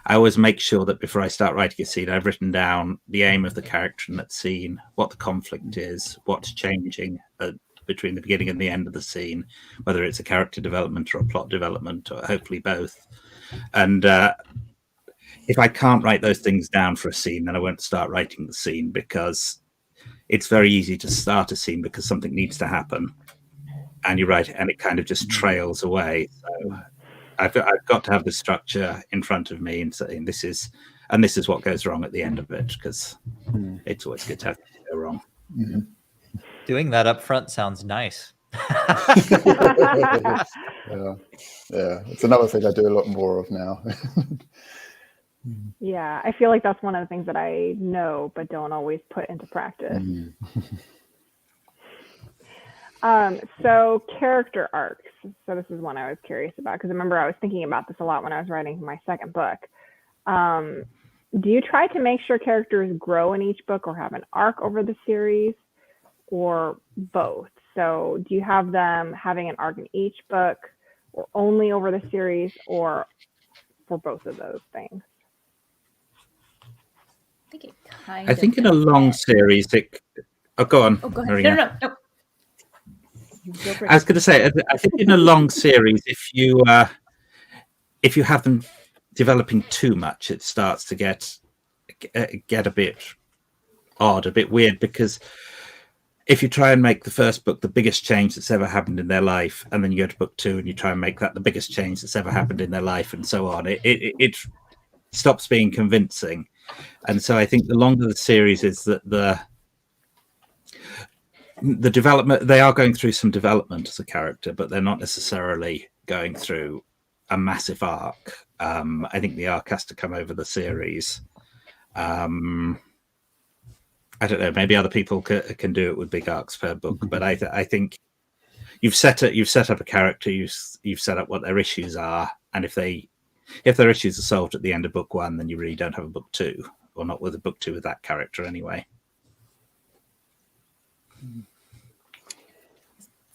Speaker 5: I always make sure that before I start writing a scene, I've written down the aim of the character in that scene, what the conflict is, what's changing between the beginning and the end of the scene, whether it's a character development or a plot development, or hopefully both. And if I can't write those things down for a scene, then I won't start writing the scene, because it's very easy to start a scene because something needs to happen, and you write it and it kind of just trails away. So I've got to have the structure in front of me and saying this is what goes wrong at the end of it, because it's always good to have things go wrong.
Speaker 4: Mm-hmm.
Speaker 6: Doing that up front sounds nice.
Speaker 4: Yeah, it's another thing I do a lot more of now.
Speaker 1: Yeah, I feel like that's one of the things that I know but don't always put into practice. So character arcs. So this is one I was curious about, because I remember I was thinking about this a lot when I was writing my second book. Do you try to make sure characters grow in each book or have an arc over the series, or both? So do you have them having an arc in each book, or only over the series, or for both of those things?
Speaker 5: I think in a long series, go on.
Speaker 2: Oh, go ahead.
Speaker 5: Marina.
Speaker 2: No.
Speaker 5: I was going to say, I think in a long series, if you have them developing too much, it starts to get a bit odd, a bit weird, because if you try and make the first book the biggest change that's ever happened in their life, and then you go to book 2 and you try and make that the biggest change that's ever happened in their life, and so on, it stops being convincing. And so I think the longer the series is, that the development, they are going through some development as a character, but they're not necessarily going through a massive arc. I think the arc has to come over the series. I don't know, maybe other people can do it with big arcs per book, but I think you've set up a character, you've set up what their issues are, and if their issues are solved at the end of book 1, then you really don't have a book 2, or not with a book 2 with that character anyway.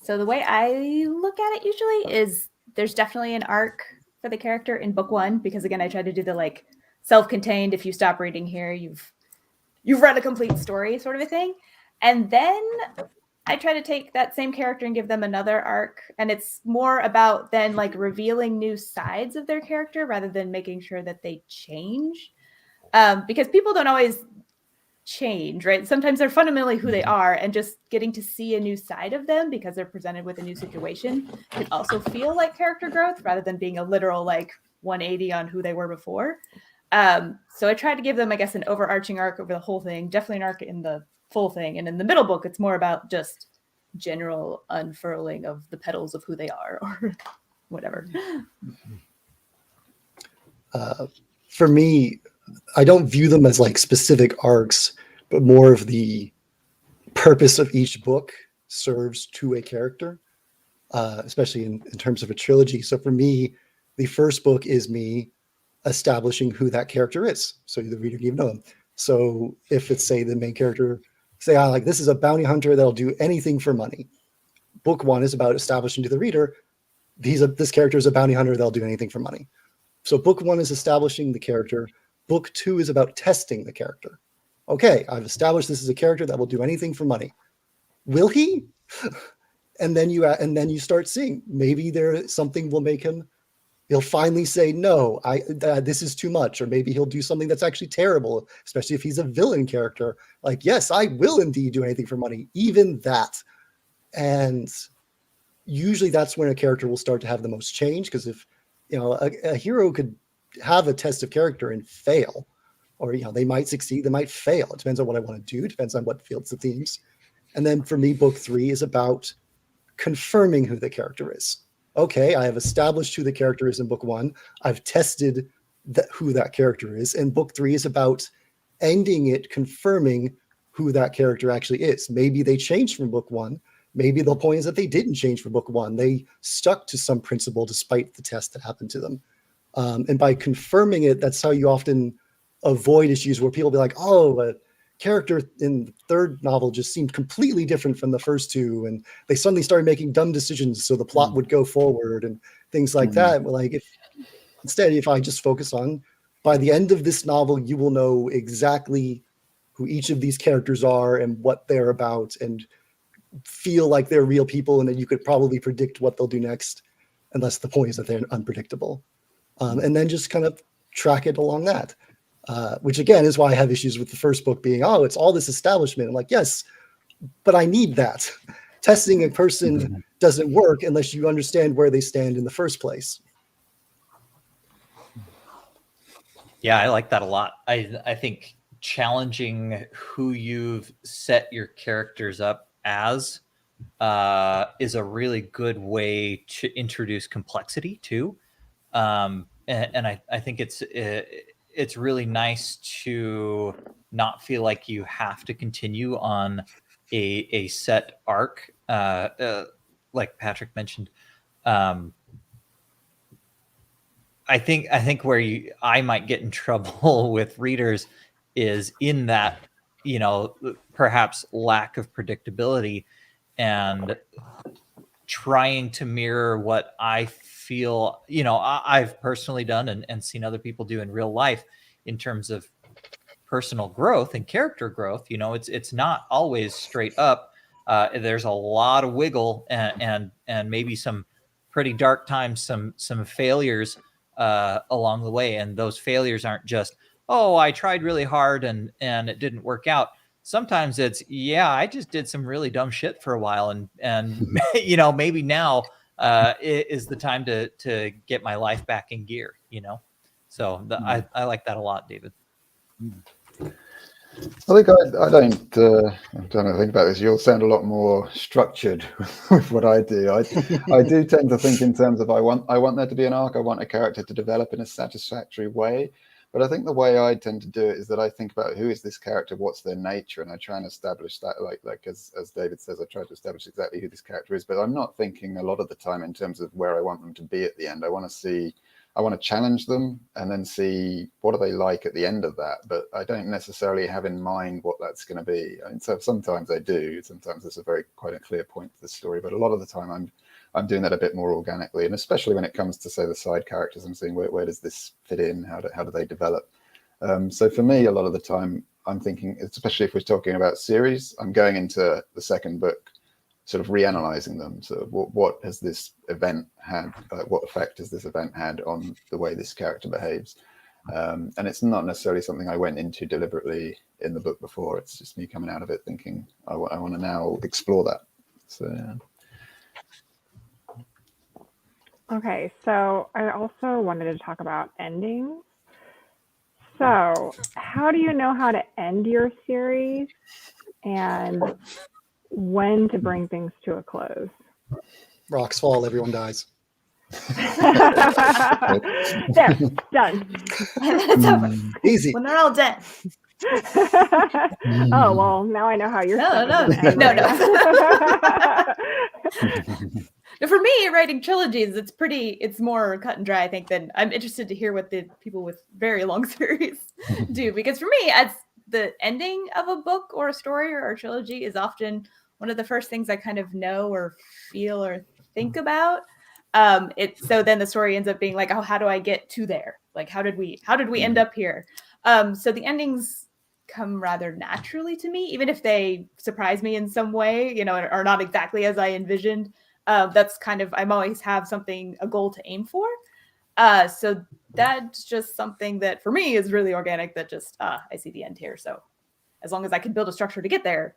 Speaker 2: So the way I look at it usually is there's definitely an arc for the character in book 1, because again, I try to do the like self-contained, if you stop reading here, you've read a complete story sort of a thing. And then I try to take that same character and give them another arc. And it's more about then like revealing new sides of their character rather than making sure that they change. Because people don't always change, right? Sometimes they're fundamentally who they are, and just getting to see a new side of them because they're presented with a new situation can also feel like character growth rather than being a literal like 180 on who they were before. So I tried to give them, I guess, an overarching arc over the whole thing, definitely an arc in the full thing. And in the middle book, it's more about just general unfurling of the petals of who they are or whatever.
Speaker 7: For me, I don't view them as like specific arcs, but more of the purpose of each book serves to a character, especially in terms of a trilogy. So for me, the first book is me establishing who that character is, so the reader can even know them. So if it's, say, the main character, say, like, this is a bounty hunter that'll do anything for money. book 1 is about establishing to the reader, this character is a bounty hunter, they'll do anything for money. So book 1 is establishing the character. Book 2 is about testing the character. Okay, I've established this is a character that will do anything for money. Will he? And then you start seeing maybe something will make him. He'll finally say no. This is too much, or maybe he'll do something that's actually terrible, especially if he's a villain character. Like, yes, I will indeed do anything for money, even that. And usually that's when a character will start to have the most change, because if a hero could have a test of character and fail, or they might succeed, they might fail. It depends on what I want to do. It depends on what fields the themes. And then for me, book 3 is about confirming who the character is. Okay, I have established who the character is in book 1. I've tested who that character is. And book 3 is about ending it, confirming who that character actually is. Maybe they changed from book 1. Maybe the point is that they didn't change from book 1. They stuck to some principle despite the test that happened to them. And by confirming it, that's how you often avoid issues where people be like, oh, a character in the third novel just seemed completely different from the first two, and they suddenly started making dumb decisions so the plot would go forward and things like that. Like, if I just focus on, by the end of this novel, you will know exactly who each of these characters are and what they're about, and feel like they're real people, and that you could probably predict what they'll do next, unless the point is that they're unpredictable. And then just kind of track it along that. Which again is why I have issues with the first book being, oh, it's all this establishment. I'm like, yes, but I need that. Testing a person doesn't work unless you understand where they stand in the first place.
Speaker 6: Yeah, I like that a lot. I think challenging who you've set your characters up as is a really good way to introduce complexity too. And I think it's really nice to not feel like you have to continue on a set arc, like Patrick mentioned. I think where I might get in trouble with readers is in that, perhaps lack of predictability, and trying to mirror what I feel, I've personally done and seen other people do in real life in terms of personal growth and character growth. It's not always straight up. There's a lot of wiggle and maybe some pretty dark times, some failures along the way. And those failures aren't just, oh, I tried really hard and it didn't work out. Sometimes it's, I just did some really dumb shit for a while, and maybe now is the time to get my life back in gear. So I like that a lot, David.
Speaker 4: I think I'm trying to think about this. You'll sound a lot more structured with what I do. I do tend to think in terms of I want there to be an arc. I want a character to develop in a satisfactory way. But I think the way I tend to do it is that I think about who is this character, what's their nature, and I try and establish that, like as David says, I try to establish exactly who this character is. But I'm not thinking a lot of the time in terms of where I want them to be at the end. I want to challenge them and then see what are they like at the end of that. But I don't necessarily have in mind what that's going to be. And so sometimes I do. Sometimes there's quite a clear point to the story. But a lot of the time I'm doing that a bit more organically, and especially when it comes to, say, the side characters, I'm seeing where does this fit in? How do they develop? So for me, a lot of the time I'm thinking, especially if we're talking about series, I'm going into the second book, sort of reanalyzing them. So what has this event had? What effect has this event had on the way this character behaves? And it's not necessarily something I went into deliberately in the book before. It's just me coming out of it thinking I want to now explore that. So yeah.
Speaker 1: Okay, so I also wanted to talk about endings. So how do you know how to end your series and when to bring things to a close?
Speaker 7: Rocks fall, everyone dies.
Speaker 1: There, done.
Speaker 2: It's over.
Speaker 7: Easy.
Speaker 2: When they're all dead.
Speaker 1: Oh, well, now I know how you're
Speaker 2: No. For me, writing trilogies, it's more cut and dry, I think, than I'm interested to hear what the people with very long series do. Because for me, the ending of a book or a story or a trilogy is often one of the first things I kind of know or feel or think about. So then the story ends up being like, oh, how do I get to there? Like, how did we end up here? So the endings come rather naturally to me, even if they surprise me in some way, you know, are not exactly as I envisioned. That's kind of, I'm always have something, a goal to aim for. So that's just something that for me is really organic, that just, I see the end here. So as long as I can build a structure to get there,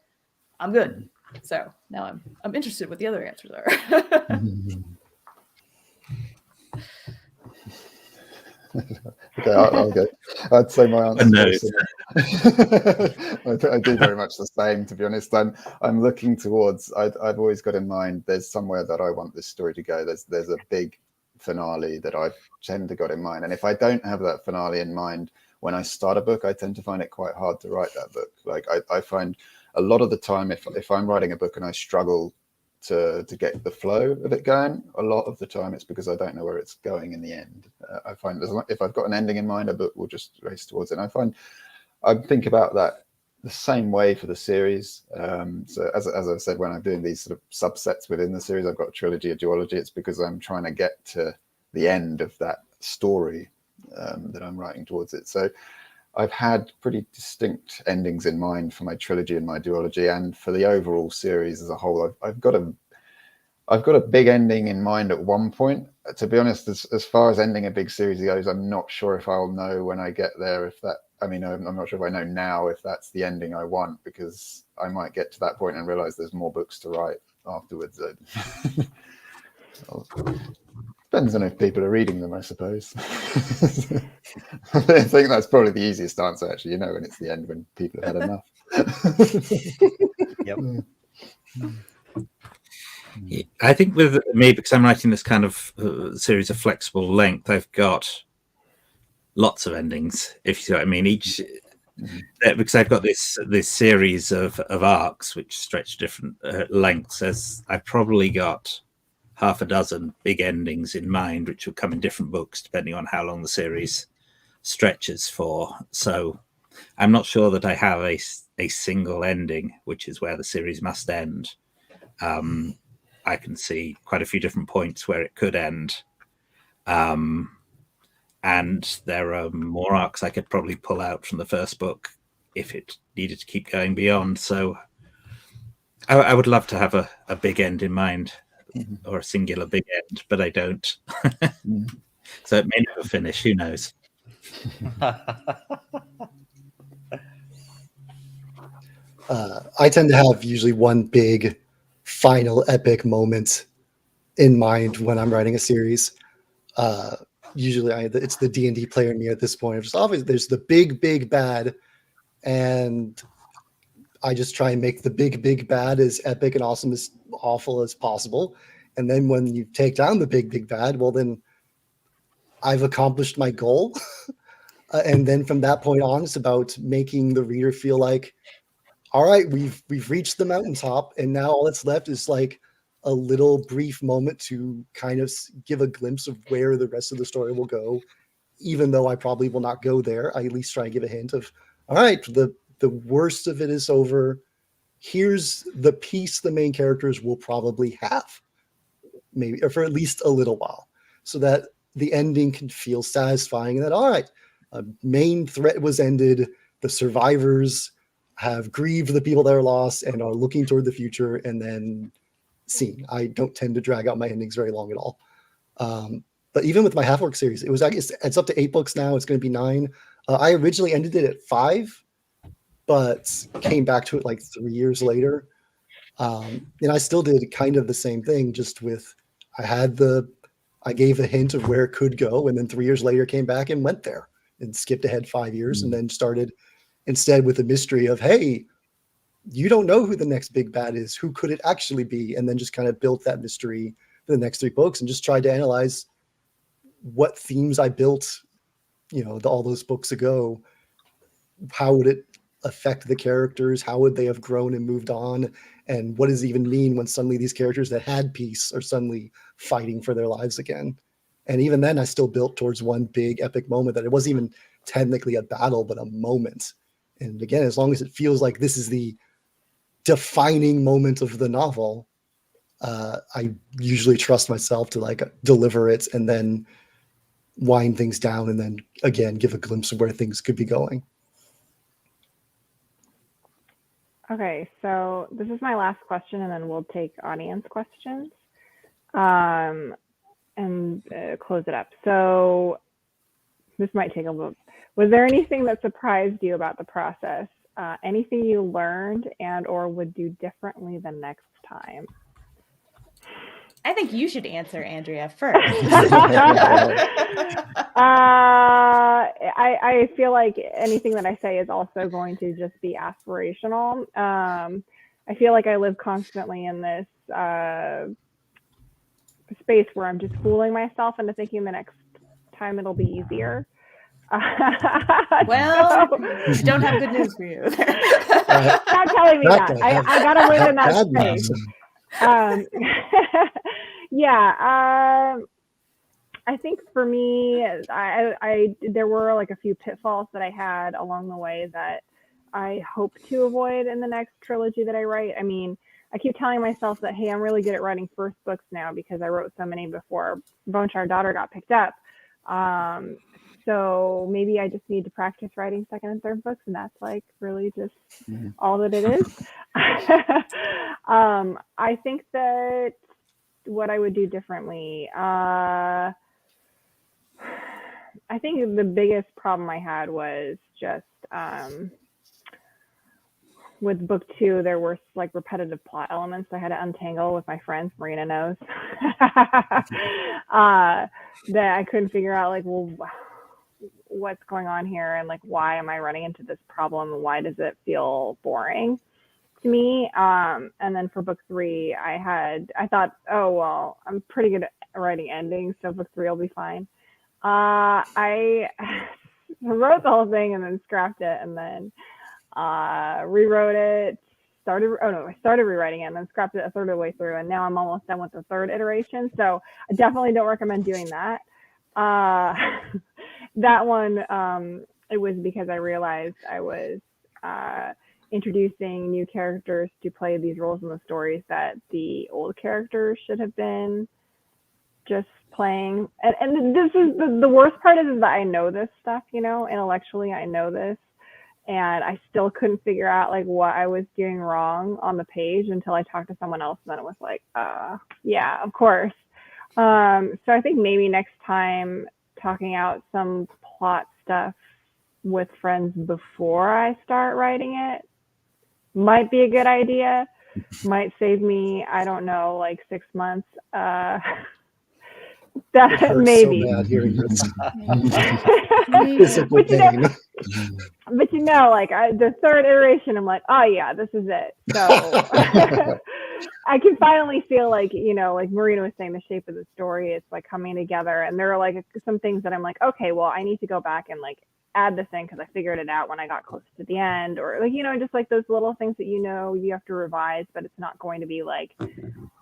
Speaker 2: I'm good. So now I'm interested what the other answers are.
Speaker 4: Okay, I'll go. I'd say my answer is I do very much the same, to be honest. I'm looking towards, I've always got in mind, there's somewhere that I want this story to go. There's a big finale that I've tend to got in mind. And if I don't have that finale in mind when I start a book, I tend to find it quite hard to write that book. Like I find a lot of the time, if I'm writing a book and I struggle to get the flow of it going, a lot of the time it's because I don't know where it's going in the end. I find if I've got an ending in mind, a book will just race towards it. And I think about that the same way for the series. So as I've said, when I'm doing these sort of subsets within the series, I've got a trilogy, a duology. It's because I'm trying to get to the end of that story that I'm writing towards it. So I've had pretty distinct endings in mind for my trilogy and my duology, and for the overall series as a whole. I've got a big ending in mind at one point. To be honest, as far as ending a big series goes, I'm not sure if I'll know when I get there if that. I mean, I'm not sure if I know now if that's the ending I want, because I might get to that point and realize there's more books to write afterwards. Depends on if people are reading them, I suppose. I think that's probably the easiest answer, actually. You know when it's the end, when people have had enough.
Speaker 6: Yep.
Speaker 5: I think with me, because I'm writing this kind of series of flexible length, I've got lots of endings, if you see what I mean. Each because I've got this series of arcs which stretch different lengths. As I've probably got half a dozen big endings in mind, which will come in different books depending on how long the series stretches for. So I'm not sure that I have a single ending, which is where the series must end. I can see quite a few different points where it could end. And there are more arcs I could probably pull out from the first book if it needed to keep going beyond. So I would love to have a big end in mind, or a singular big end, but I don't. So it may never finish. Who knows?
Speaker 7: I tend to have usually one big final epic moment in mind when I'm writing a series. Usually it's the D&D player in me at this point. Just obviously there's the big bad, and I just try and make the big bad as epic and awesome as awful as possible. And then when you take down the big bad, well, then I've accomplished my goal. And then from that point on, it's about making the reader feel like, all right, we've reached the mountaintop, and now all that's left is like a little brief moment to kind of give a glimpse of where the rest of the story will go. Even though I probably will not go there, I at least try and give a hint of, all right, the worst of it is over. Here's the piece the main characters will probably have, maybe, or for at least a little while, so that the ending can feel satisfying, and that, all right, a main threat was ended. The survivors have grieved the people that are lost and are looking toward the future, and then scene. I don't tend to drag out my endings very long at all. But even with my Half-Orc series, it's up to 8 books now. It's going to be 9. I originally ended it at 5, but came back to it like 3 years later. And I still did kind of the same thing, just with I gave a hint of where it could go, and then 3 years later came back and went there and skipped ahead 5 years, and then started instead with the mystery of, hey, you don't know who the next big bad is. Who could it actually be? And then just kind of built that mystery for the next 3 books, and just tried to analyze what themes I built, all those books ago. How would it affect the characters? How would they have grown and moved on? And what does it even mean when suddenly these characters that had peace are suddenly fighting for their lives again? And even then, I still built towards one big epic moment that it wasn't even technically a battle, but a moment. And again, as long as it feels like this is the defining moment of the novel, I usually trust myself to like deliver it and then wind things down and then again give a glimpse of where things could be going.
Speaker 1: Okay, so this is my last question, and then we'll take audience questions and close it up. So this might take a little. Was there anything that surprised you about the process? Anything you learned and or would do differently the next time?
Speaker 2: I think you should answer, Andrea, first.
Speaker 1: I feel like anything that I say is also going to just be aspirational. I feel like I live constantly in this space where I'm just fooling myself into thinking the next time it'll be easier.
Speaker 2: Well, I don't have good news for you.
Speaker 1: Not telling me that. I gotta live in that space. I think for me, there were like a few pitfalls that I had along the way that I hope to avoid in the next trilogy that I write. I mean, I keep telling myself that, hey, I'm really good at writing first books now because I wrote so many before Bone Shard Daughter got picked up. So maybe I just need to practice writing second and third books, and that's like really just all that it is. I think that what I would do differently, I think the biggest problem I had was just with book 2, there were like repetitive plot elements I had to untangle with my friends. Marina knows that I couldn't figure out like, well, what's going on here and like why am I running into this problem and why does it feel boring to me. And then for book 3, I thought, oh well, I'm pretty good at writing endings, so book 3 will be fine. I wrote the whole thing and then scrapped it and then rewrote it, I started rewriting it and then scrapped it a third of the way through, and now I'm almost done with the third iteration, so I definitely don't recommend doing that. That one, it was because I realized I was introducing new characters to play these roles in the stories that the old characters should have been just playing. And this is the worst part is that I know this stuff, intellectually I know this, and I still couldn't figure out like what I was doing wrong on the page until I talked to someone else, and then it was like, yeah, of course. So I think maybe next time talking out some plot stuff with friends before I start writing it might be a good idea. Might save me, I don't know, like 6 months. That maybe.
Speaker 7: So bad hearing this.
Speaker 1: But like the third iteration, I'm like, oh yeah, this is it. So I can finally feel like, like Marina was saying, the shape of the story, it's like coming together. And there are like some things that I'm like, okay, well, I need to go back and like add this in because I figured it out when I got close to the end, or like, just like those little things that you have to revise, but it's not going to be like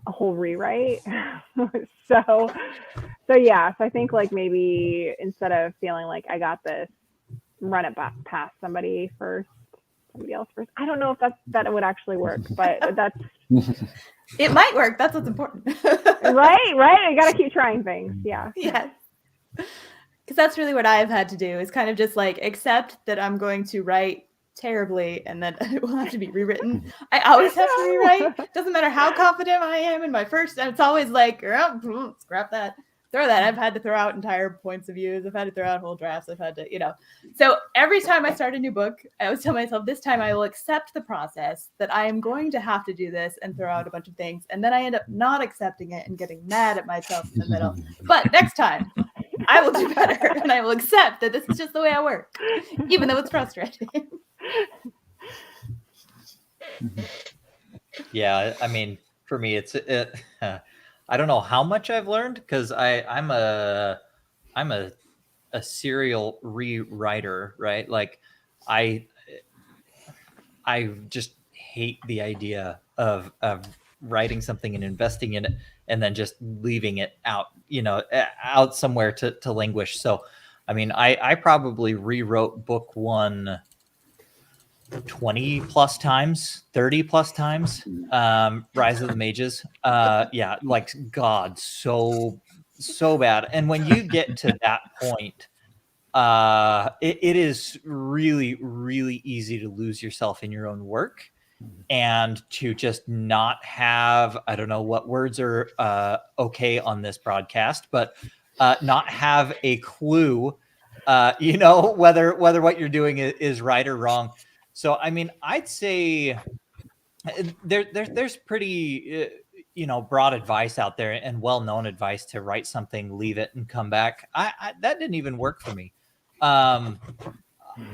Speaker 1: a whole rewrite. So yeah, so I think like maybe instead of feeling like I got this, run it back past somebody else first. I don't know if that would actually work, but that's
Speaker 2: it might work. That's what's important.
Speaker 1: right. I gotta keep trying things. Yeah.
Speaker 2: Because that's really what I've had to do, is kind of just like accept that I'm going to write terribly and then it will have to be rewritten. I always have to rewrite. Doesn't matter how confident I am in my first, and it's always like, oh, scrap that, throw that. I've had to throw out entire points of views. I've had to throw out whole drafts. I've had to, So every time I start a new book, I always tell myself, this time I will accept the process that I am going to have to do this and throw out a bunch of things. And then I end up not accepting it and getting mad at myself in the middle. But next time I will do better, and I will accept that this is just the way I work, even though it's frustrating.
Speaker 6: Yeah, I mean, for me, I don't know how much I've learned because I'm a serial rewriter, right? Like I just hate the idea of writing something and investing in it and then just leaving it out, out somewhere to languish. So, I mean, I probably rewrote book 1 20 plus times, 30 plus times. Rise of the Mages. Yeah, like God, so bad. And when you get to that point, it is really, really easy to lose yourself in your own work and to just not have, I don't know what words are okay on this broadcast, but not have a clue, whether what you're doing is right or wrong. So, I mean, I'd say there's pretty, broad advice out there and well-known advice to write something, leave it, and come back. That didn't even work for me.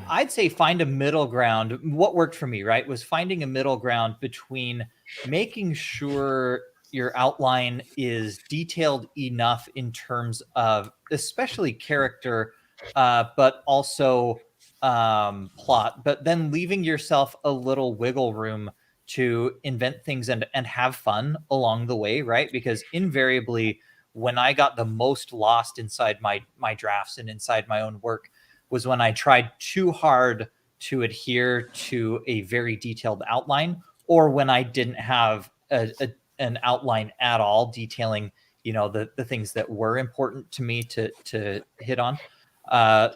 Speaker 6: I'd say find a middle ground. What worked for me, right, was finding a middle ground between making sure your outline is detailed enough in terms of especially character, but also plot, but then leaving yourself a little wiggle room to invent things and have fun along the way, right? Because invariably, when I got the most lost inside my drafts and inside my own work was when I tried too hard to adhere to a very detailed outline, or when I didn't have an outline at all detailing, the things that were important to me to hit on.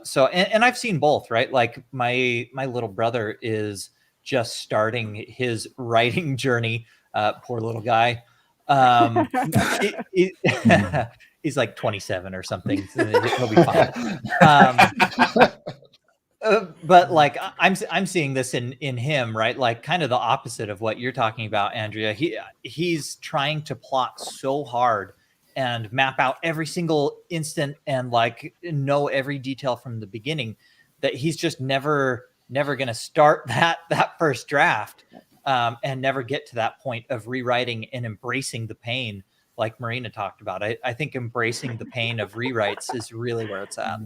Speaker 6: So I've seen both, right? Like my little brother is just starting his writing journey. Poor little guy. He's like 27 or something. So he'll be fine. But like I'm seeing this in him, right? Like kind of the opposite of what you're talking about, Andrea. He's trying to plot so hard and map out every single instant and like know every detail from the beginning that he's just never going to start that first draft and never get to that point of rewriting and embracing the pain like Marina talked about. I think embracing the pain of rewrites is really where it's at.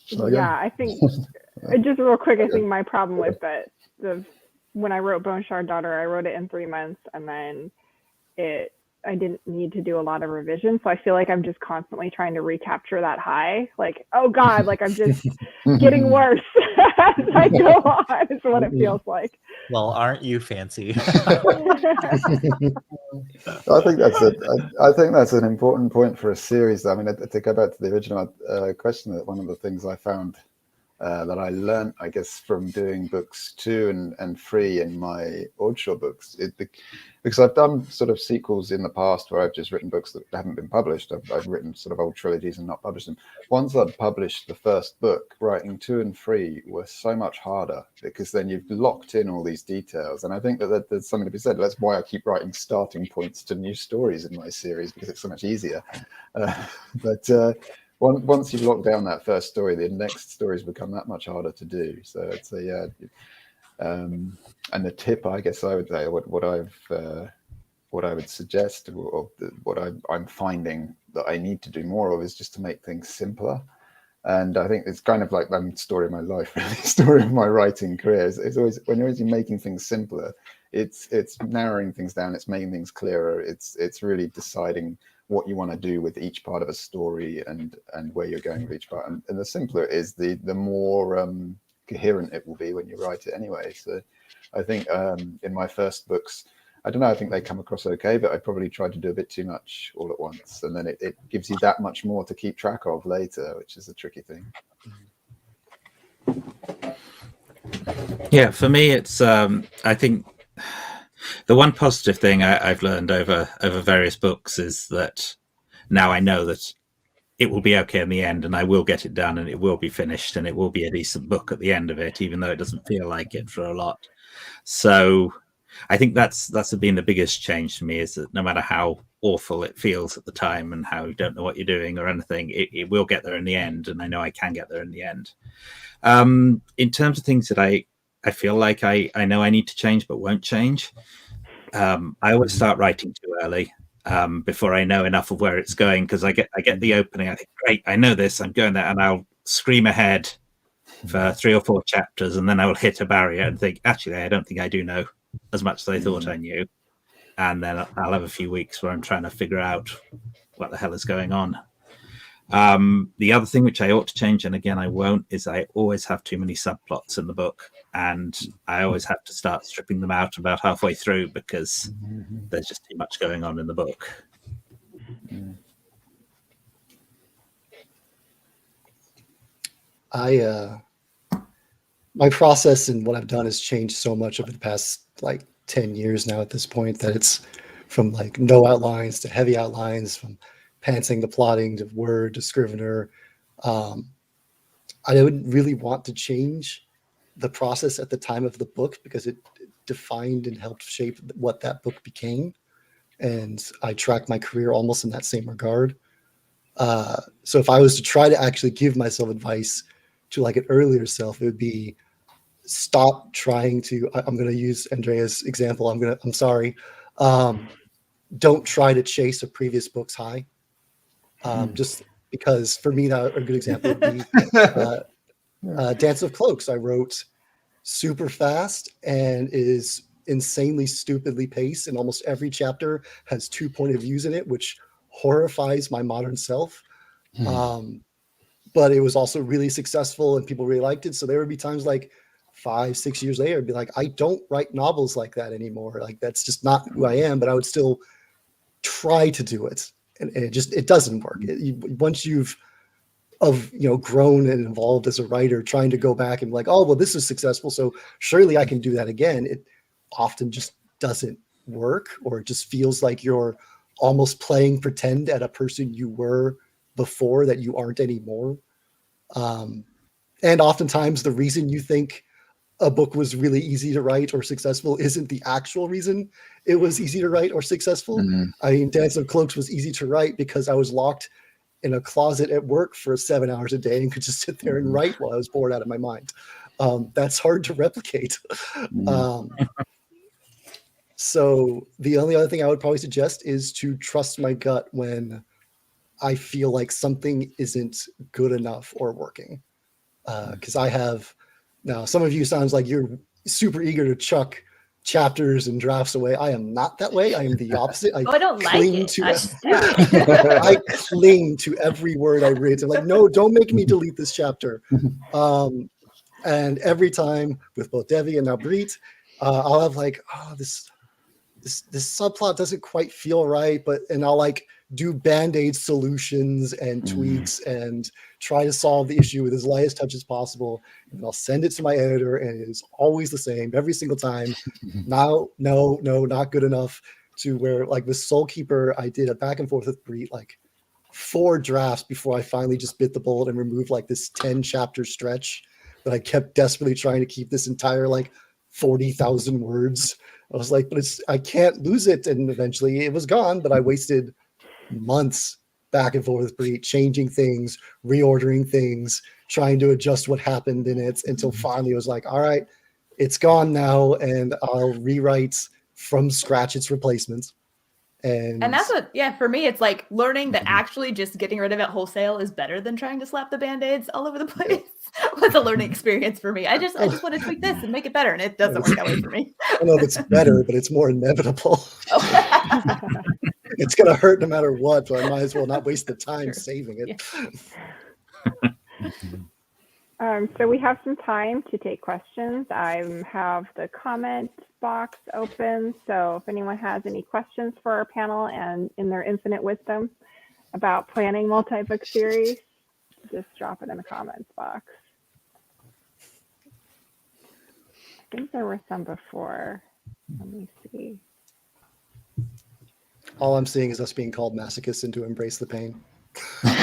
Speaker 1: Yeah, I think just real quick, I think my problem with when I wrote Bone Shard Daughter, I wrote it in 3 months, and then I didn't need to do a lot of revision. So I feel like I'm just constantly trying to recapture that high. Like, oh God, like I'm just getting worse as I go on is what it feels like.
Speaker 6: Well, aren't you fancy?
Speaker 4: I think that's an important point for a series. I mean, to go back to the original question, that one of the things I found that I learned, I guess, from doing books 2 and 3 in my Ordshaw books, because I've done sort of sequels in the past where I've just written books that haven't been published. I've written sort of old trilogies and not published them. Once I'd published the first book, writing 2 and 3 were so much harder because then you've locked in all these details. And I think that there's something to be said. That's why I keep writing starting points to new stories in my series, because it's so much easier. Once you've locked down that first story, the next stories become that much harder to do. So it's and the tip, I guess I would say, what I would suggest, or what I'm finding that I need to do more of, is just to make things simpler. And I think it's kind of like the story of my life, really, story of my writing career. It's always, when you're always making things simpler, it's narrowing things down, it's making things clearer, it's really deciding what you want to do with each part of a story and where you're going with each part. And the simpler it is, the more coherent it will be when you write it anyway. So I think in my first books, I don't know, I think they come across okay, but I probably tried to do a bit too much all at once. And then it gives you that much more to keep track of later, which is a tricky thing.
Speaker 5: Yeah, for me, it's, I think the one positive thing I've learned over various books is that now I know that it will be okay in the end, and I will get it done, and it will be finished, and it will be a decent book at the end of it, even though it doesn't feel like it for a lot. So I think that's been the biggest change to me, is that no matter how awful it feels at the time and how you don't know what you're doing or anything, it will get there in the end, and I know I can get there in the end. In terms of things that I feel like I know I need to change but won't change, I always start writing too early, before I know enough of where it's going, because I get the opening, I think, great, I know this, I'm going there, and I'll scream ahead for 3 or 4 chapters, and then I will hit a barrier and think, actually, I don't think I do know as much as I thought I knew. And then I'll have a few weeks where I'm trying to figure out what the hell is going on. The other thing which I ought to change, and again I won't, is I always have too many subplots in the book, and I always have to start stripping them out about halfway through because there's just too much going on in the book.
Speaker 7: My process and what I've done has changed so much over the past like 10 years now at this point that it's from like no outlines to heavy outlines, from pantsing to plotting to word to scrivener. I didn't really want to change the process at the time of the book because it defined and helped shape what that book became. And I track my career almost in that same regard. So if I was to try to actually give myself advice to like an earlier self, it would be stop trying to, I'm going to use Andrea's example. I'm sorry. Don't try to chase a previous book's high. Just because for me, that a good example would be Dance of Cloaks. I wrote super fast and is insanely stupidly paced, and almost every chapter has 2 point of views in it, which horrifies my modern self. But it was also really successful and people really liked it. So there would be times like 5-6 years later, I'd be like, I don't write novels like that anymore. Like that's just not who I am, but I would still try to do it. And it doesn't work. Once you've grown and evolved as a writer, trying to go back and be like, oh, well, this is successful, so surely I can do that again. It often just doesn't work, or it just feels like you're almost playing pretend at a person you were before that you aren't anymore. And oftentimes the reason you think a book was really easy to write or successful isn't the actual reason it was easy to write or successful. I mean, Dance of Cloaks was easy to write because I was locked in a closet at work for 7 hours a day and could just sit there and write while I was bored out of my mind. That's hard to replicate. So the only other thing I would probably suggest is to trust my gut when I feel like something isn't good enough or working. Because I have, now some of you sounds like you're super eager to chuck chapters and drafts away. I am not that way. I am the opposite.
Speaker 2: I don't like it.
Speaker 7: I cling to every word I read. I'm like, no, don't make me delete this chapter. And every time with both Devi and now Brit, I'll have like, oh, this subplot doesn't quite feel right, and I'll like do band-aid solutions and tweaks and try to solve the issue with as lightest touch as possible. And I'll send it to my editor, and it is always the same every single time. No, not good enough. To where like with Soulkeeper, I did a back and forth with Brit, like 4 drafts before I finally just bit the bullet and removed like this 10 chapter stretch that I kept desperately trying to keep this entire like 40,000 words. I was like, but I can't lose it. And eventually it was gone, but I wasted months back and forth with Brit, changing things, reordering things, trying to adjust what happened in it until finally it was like, all right, it's gone now, and I'll rewrite from scratch its replacements. And
Speaker 2: that's what, for me, it's like learning that actually just getting rid of it wholesale is better than trying to slap the band-aids all over the place. Was a learning experience for me. I just want to tweak this and make it better, and it doesn't work that way for me.
Speaker 7: I don't know if it's better, but it's more inevitable. It's gonna hurt no matter what, so I might as well not waste the time saving it.
Speaker 1: So we have some time to take questions. I have the comment box open, so if anyone has any questions for our panel and in their infinite wisdom about planning multi-book series, just drop it in the comments box. I think there were some before. Let me see.
Speaker 7: All I'm seeing is us being called masochists and to embrace the pain.
Speaker 1: Well,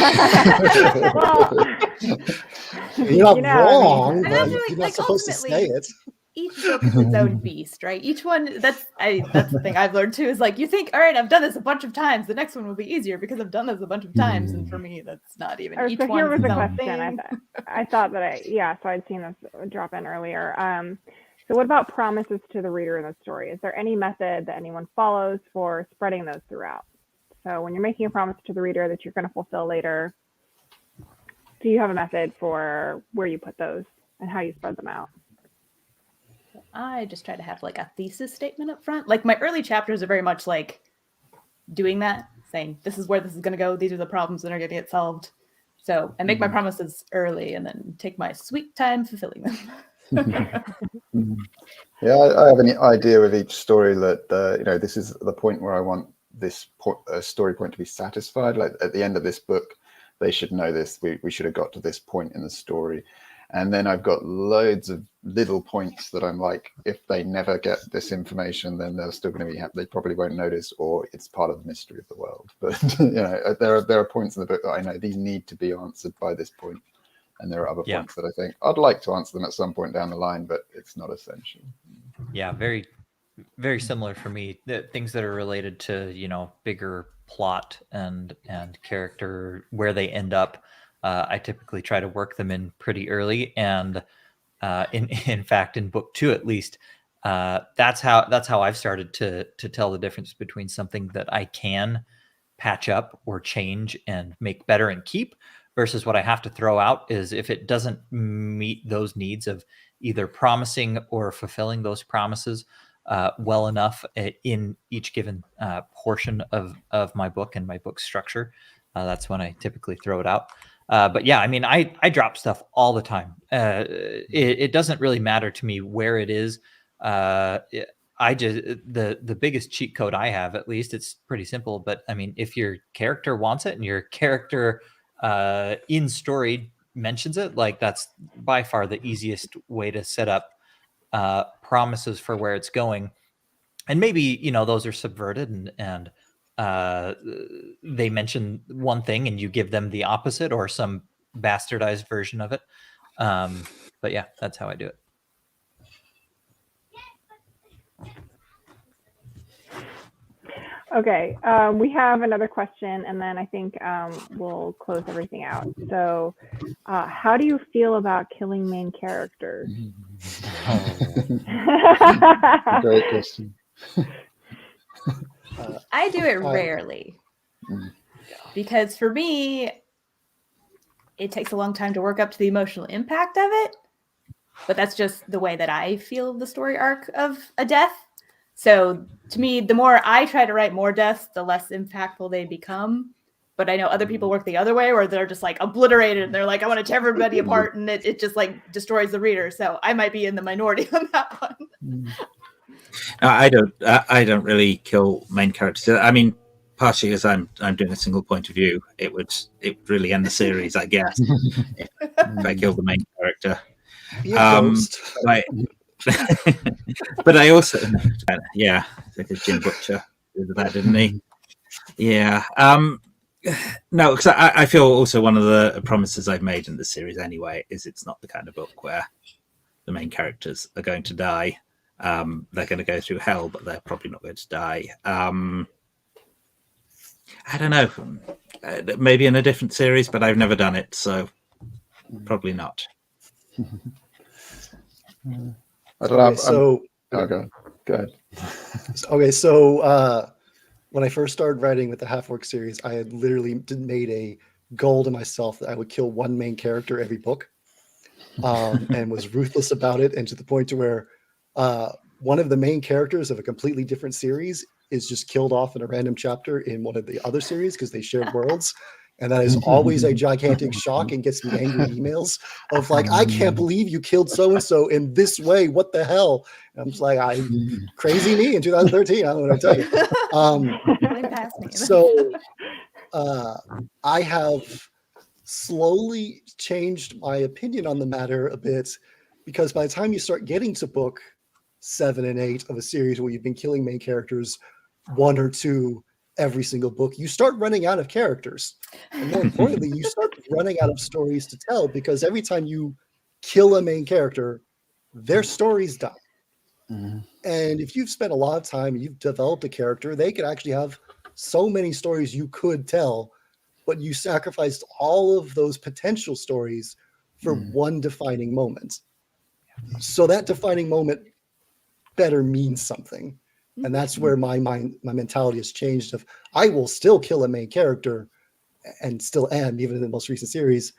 Speaker 7: you're not wrong,
Speaker 2: but
Speaker 7: but you're not supposed to say it.
Speaker 2: Each book is its own beast, right? Each one, that's the thing I've learned too, is like, you think, all right, I've done this a bunch of times, the next one will be easier because I've done this a bunch of times. And for me, that's not even each
Speaker 1: so
Speaker 2: one.
Speaker 1: Here was the question. I thought that so I'd seen this drop in earlier. So what about promises to the reader in the story? Is there any method that anyone follows for spreading those throughout? So when you're making a promise to the reader that you're going to fulfill later, do you have a method for where you put those and how you spread them out?
Speaker 2: I just try to have like a thesis statement up front. Like my early chapters are very much like doing that, saying this is where this is going to go. These are the problems that are going to get solved. So I make my promises early and then take my sweet time fulfilling them.
Speaker 4: Yeah, I have an idea with each story that this is the point where I want this story point to be satisfied. Like at the end of this book, they should know this. We should have got to this point in the story. And then I've got loads of little points that I'm like, if they never get this information, then they're still going to be happy. They probably won't notice, or it's part of the mystery of the world. But there are points in the book that I know these need to be answered by this point. And there are other points that I think I'd like to answer them at some point down the line, but it's not essential.
Speaker 6: Yeah, very, very similar for me. The things that are related to, bigger plot and character, where they end up, I typically try to work them in pretty early. And in fact, in book 2 at least, that's how I've started to tell the difference between something that I can patch up or change and make better and keep, versus what I have to throw out is if it doesn't meet those needs of either promising or fulfilling those promises well enough in each given portion of my book and my book structure. That's when I typically throw it out. But yeah, I mean, I drop stuff all the time. It doesn't really matter to me where it is. I just the biggest cheat code I have, at least, it's pretty simple. But I mean, if your character wants it and your character in story mentions it, like that's by far the easiest way to set up promises for where it's going. And maybe those are subverted and they mention one thing and you give them the opposite or some bastardized version of it. But yeah, that's how I do it.
Speaker 1: Okay, we have another question, and then I think we'll close everything out. So, how do you feel about killing main characters?
Speaker 4: Great question.
Speaker 2: I do it rarely because for me, it takes a long time to work up to the emotional impact of it. But that's just the way that I feel the story arc of a death. So to me, the more I try to write more deaths, the less impactful they become. But I know other people work the other way where they're just like obliterated and they're like, I want to tear everybody apart, and it just like destroys the reader. So I might be in the minority on that one.
Speaker 5: I don't really kill main characters. I mean, partially as I'm doing a single point of view, it would really end the series, I guess, if I killed the main character. But I also, I think it's Jim Butcher did that, didn't he? Yeah. No, because I feel also one of the promises I've made in the series anyway is it's not the kind of book where the main characters are going to die. They're going to go through hell, but they're probably not going to die. I don't know. Maybe in a different series, but I've never done it, so probably not.
Speaker 4: I don't know.
Speaker 7: Okay, so
Speaker 4: go ahead.
Speaker 7: Okay, so when I first started writing with the Half-Orc series, I had literally made a goal to myself that I would kill one main character every book, and was ruthless about it, and to the point to where one of the main characters of a completely different series is just killed off in a random chapter in one of the other series because they shared worlds. And that is always a gigantic shock and gets me angry emails of like, I can't believe you killed so-and-so in this way. What the hell? And I'm just like, crazy me in 2013. I don't know what I tell you. So I have slowly changed my opinion on the matter a bit, because by the time you start getting to book 7 and 8 of a series where you've been killing main characters 1 or 2 every single book, you start running out of characters. And more importantly, you start running out of stories to tell, because every time you kill a main character, their story's done. And if you've spent a lot of time, you've developed a character, they could actually have so many stories you could tell, but you sacrificed all of those potential stories for one defining moment. So that defining moment better mean something. And that's where my mentality has changed of, I will still kill a main character, and still am, even in the most recent series,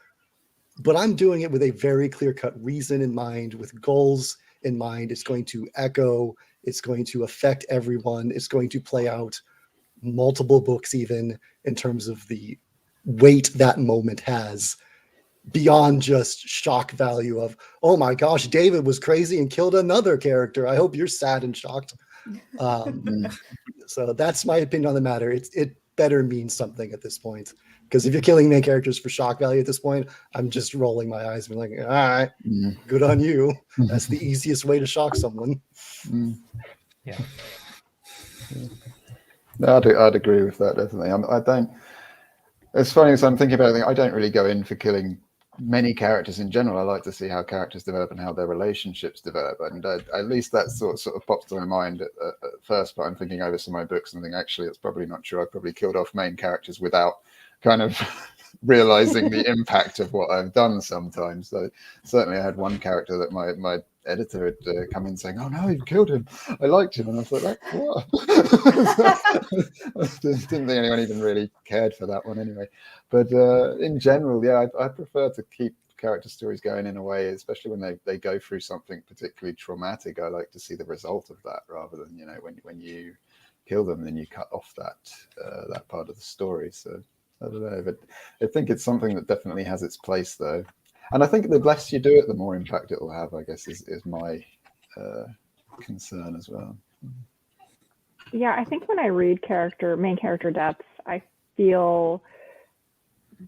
Speaker 7: but I'm doing it with a very clear-cut reason in mind, with goals in mind. It's going to echo, it's going to affect everyone, it's going to play out multiple books even in terms of the weight that moment has beyond just shock value of, oh my gosh, David was crazy and killed another character. I hope you're sad and shocked. So that's my opinion on the matter. It better mean something at this point. Because if you're killing main characters for shock value at this point, I'm just rolling my eyes and being like, all right, good on you. That's the easiest way to shock someone.
Speaker 6: Yeah.
Speaker 4: No, I'd agree with that, definitely. I don't. As funny as I'm thinking about it, I don't really go in for killing many characters in general. I like to see how characters develop and how their relationships develop, and at least that sort of pops to my mind at first. But I'm thinking over some of my books and think, actually, it's probably not true. I probably killed off main characters without kind of realizing the impact of what I've done sometimes. So certainly I had one character that my editor had come in saying, oh no, you killed him, I liked him, and I thought, like, what? I didn't think anyone even really cared for that one anyway. But in general, yeah, I prefer to keep character stories going in a way, especially when they go through something particularly traumatic. I like to see the result of that rather than, you know, when you kill them, then you cut off that part of the story. So I don't know, but I think it's something that definitely has its place, though. And I think the less you do it, the more impact it will have, I guess, is my concern as well.
Speaker 1: Yeah, I think when I read main character deaths, I feel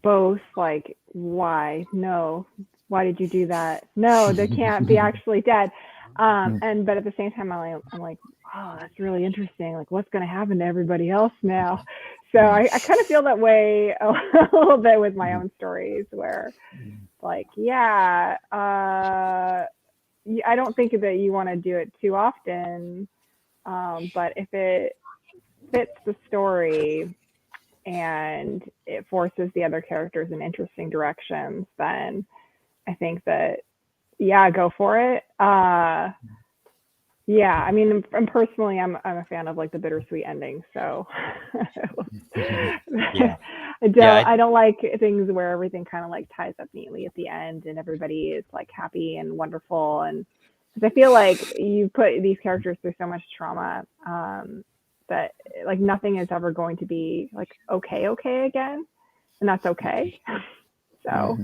Speaker 1: both like, why? No, why did you do that? No, they can't be actually dead. But at the same time, I'm like, oh, that's really interesting. Like, what's going to happen to everybody else now? So I kind of feel that way a little bit with my own stories where, like, yeah, I don't think that you want to do it too often. But if it fits the story and it forces the other characters in interesting directions, then I think that, yeah, go for it. Yeah, I mean, and personally, I'm a fan of like the bittersweet ending. So
Speaker 6: Yeah.
Speaker 1: I don't like things where everything kind of like ties up neatly at the end and everybody is like happy and wonderful. And because I feel like you put these characters through so much trauma that like nothing is ever going to be like okay again, and that's okay. So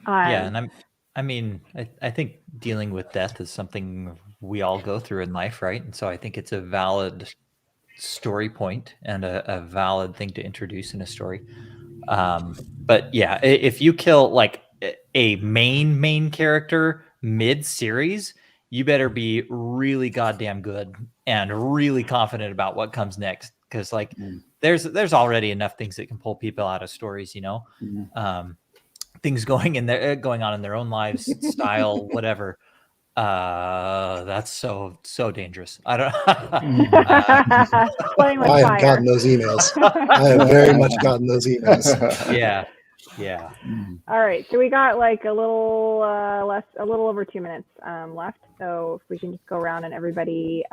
Speaker 6: yeah, and I think dealing with death is something we all go through in life, right? And so I think it's a valid story point and a valid thing to introduce in a story. But yeah, if you kill like a main character mid-series, you better be really goddamn good and really confident about what comes next, because like there's already enough things that can pull people out of stories, you know. Things going on in their own lives, style, whatever. That's so dangerous. I don't.
Speaker 1: Playing with
Speaker 7: I have
Speaker 1: fire.
Speaker 7: gotten those emails. I have very much gotten those emails.
Speaker 6: Yeah.
Speaker 1: All right, so we got like a little over 2 minutes left. So if we can just go around and everybody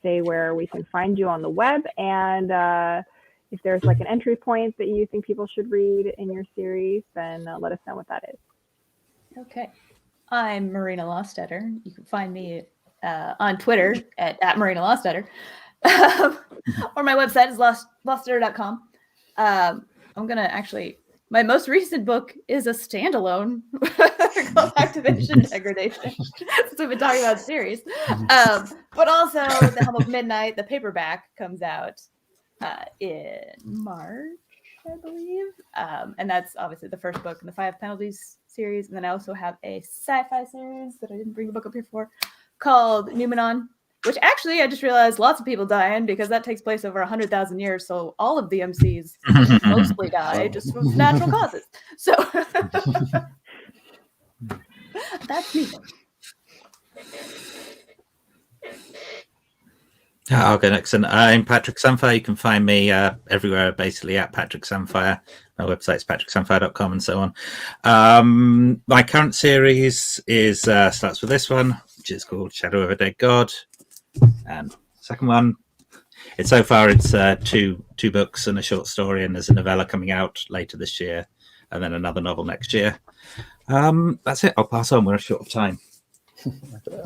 Speaker 1: say where we can find you on the web, and if there's like an entry point that you think people should read in your series, then let us know what that is.
Speaker 2: Okay. I'm Marina Lostetter. You can find me on Twitter at Marina Lostetter. Or my website is lostetter.com. I'm going to actually, my most recent book is a standalone called Activation Degradation, since we've been talking about series. But also The Helm of Midnight, the paperback, comes out in March, I believe. And that's obviously the first book in the 5 Penalties series. And then I also have a sci-fi series that I didn't bring the book up here for called Numenon, which actually I just realized lots of people die in because that takes place over 100,000 years. So all of the MCs mostly die just from natural causes. So that's me.
Speaker 5: I'll go next. And I'm Patrick Samphire. You can find me everywhere, basically, at Patrick Samphire. My website's patricksamphire.com and so on. My current series is starts with this one, which is called Shadow of a Dead God. And second one, so far it's two books and a short story, and there's a novella coming out later this year, and then another novel next year. That's it. I'll pass on. We're short of time.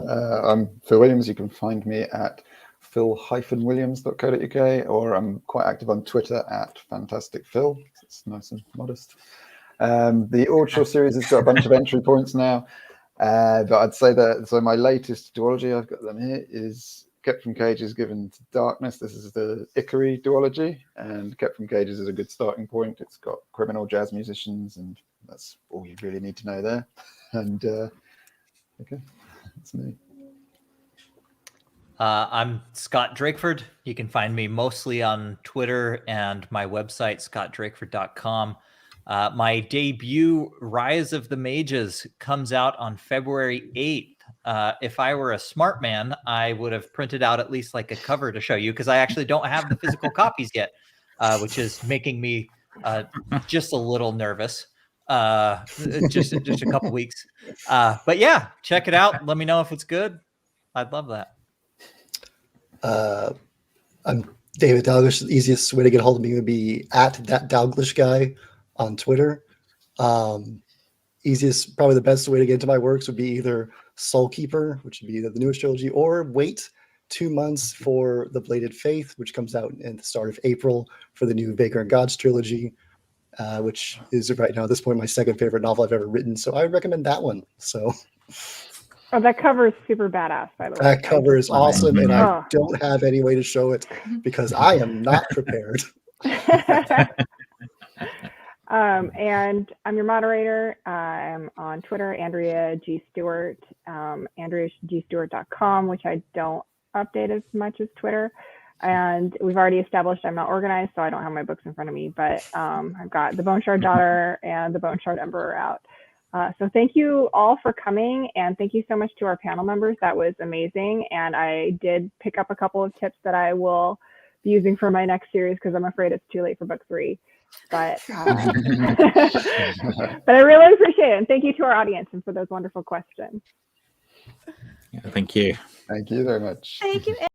Speaker 4: I'm Phil Williams. You can find me at phil-williams.co.uk, or I'm quite active on Twitter at fantasticphil. It's nice and modest. The Orchard series has got a bunch of entry points now, but I'd say that, so my latest duology, I've got them here, is Kept from Cages Given to Darkness. This is the Ickery duology, and Kept from Cages is a good starting point. It's got criminal jazz musicians, and that's all you really need to know there. And okay, that's me.
Speaker 6: I'm Scott Drakeford. You can find me mostly on Twitter and my website, scottdrakeford.com. My debut, Rise of the Mages, comes out on February 8th. If I were a smart man, I would have printed out at least like a cover to show you, because I actually don't have the physical copies yet, which is making me just a little nervous. Just a couple weeks. But yeah, check it out. Let me know if it's good. I'd love that.
Speaker 7: I'm David Dalglish. The easiest way to get a hold of me would be at that Dalglish guy on Twitter. Easiest, probably the best way to get into my works would be either Soulkeeper, which would be the newest trilogy, or wait 2 months for The Bladed Faith, which comes out at the start of April, for the new Vagrant Gods trilogy, which is right now at this point my second favorite novel I've ever written. So I would recommend that one. So.
Speaker 1: Oh, that cover is super badass, by the way.
Speaker 7: That cover is awesome, and I
Speaker 1: Oh.
Speaker 7: don't have any way to show it because I am not prepared.
Speaker 1: And I'm your moderator. I'm on Twitter, Andrea G. Stewart, AndreaGStewart.com, which I don't update as much as Twitter. And we've already established I'm not organized, so I don't have my books in front of me, but I've got The Bone Shard Daughter and The Bone Shard Emperor out. So thank you all for coming, and thank you so much to our panel members. That was amazing. And I did pick up a couple of tips that I will be using for my next series, because I'm afraid it's too late for book 3. But, but I really appreciate it. And thank you to our audience and for those wonderful questions.
Speaker 5: Yeah, thank you.
Speaker 4: Thank you very much.
Speaker 2: Thank you.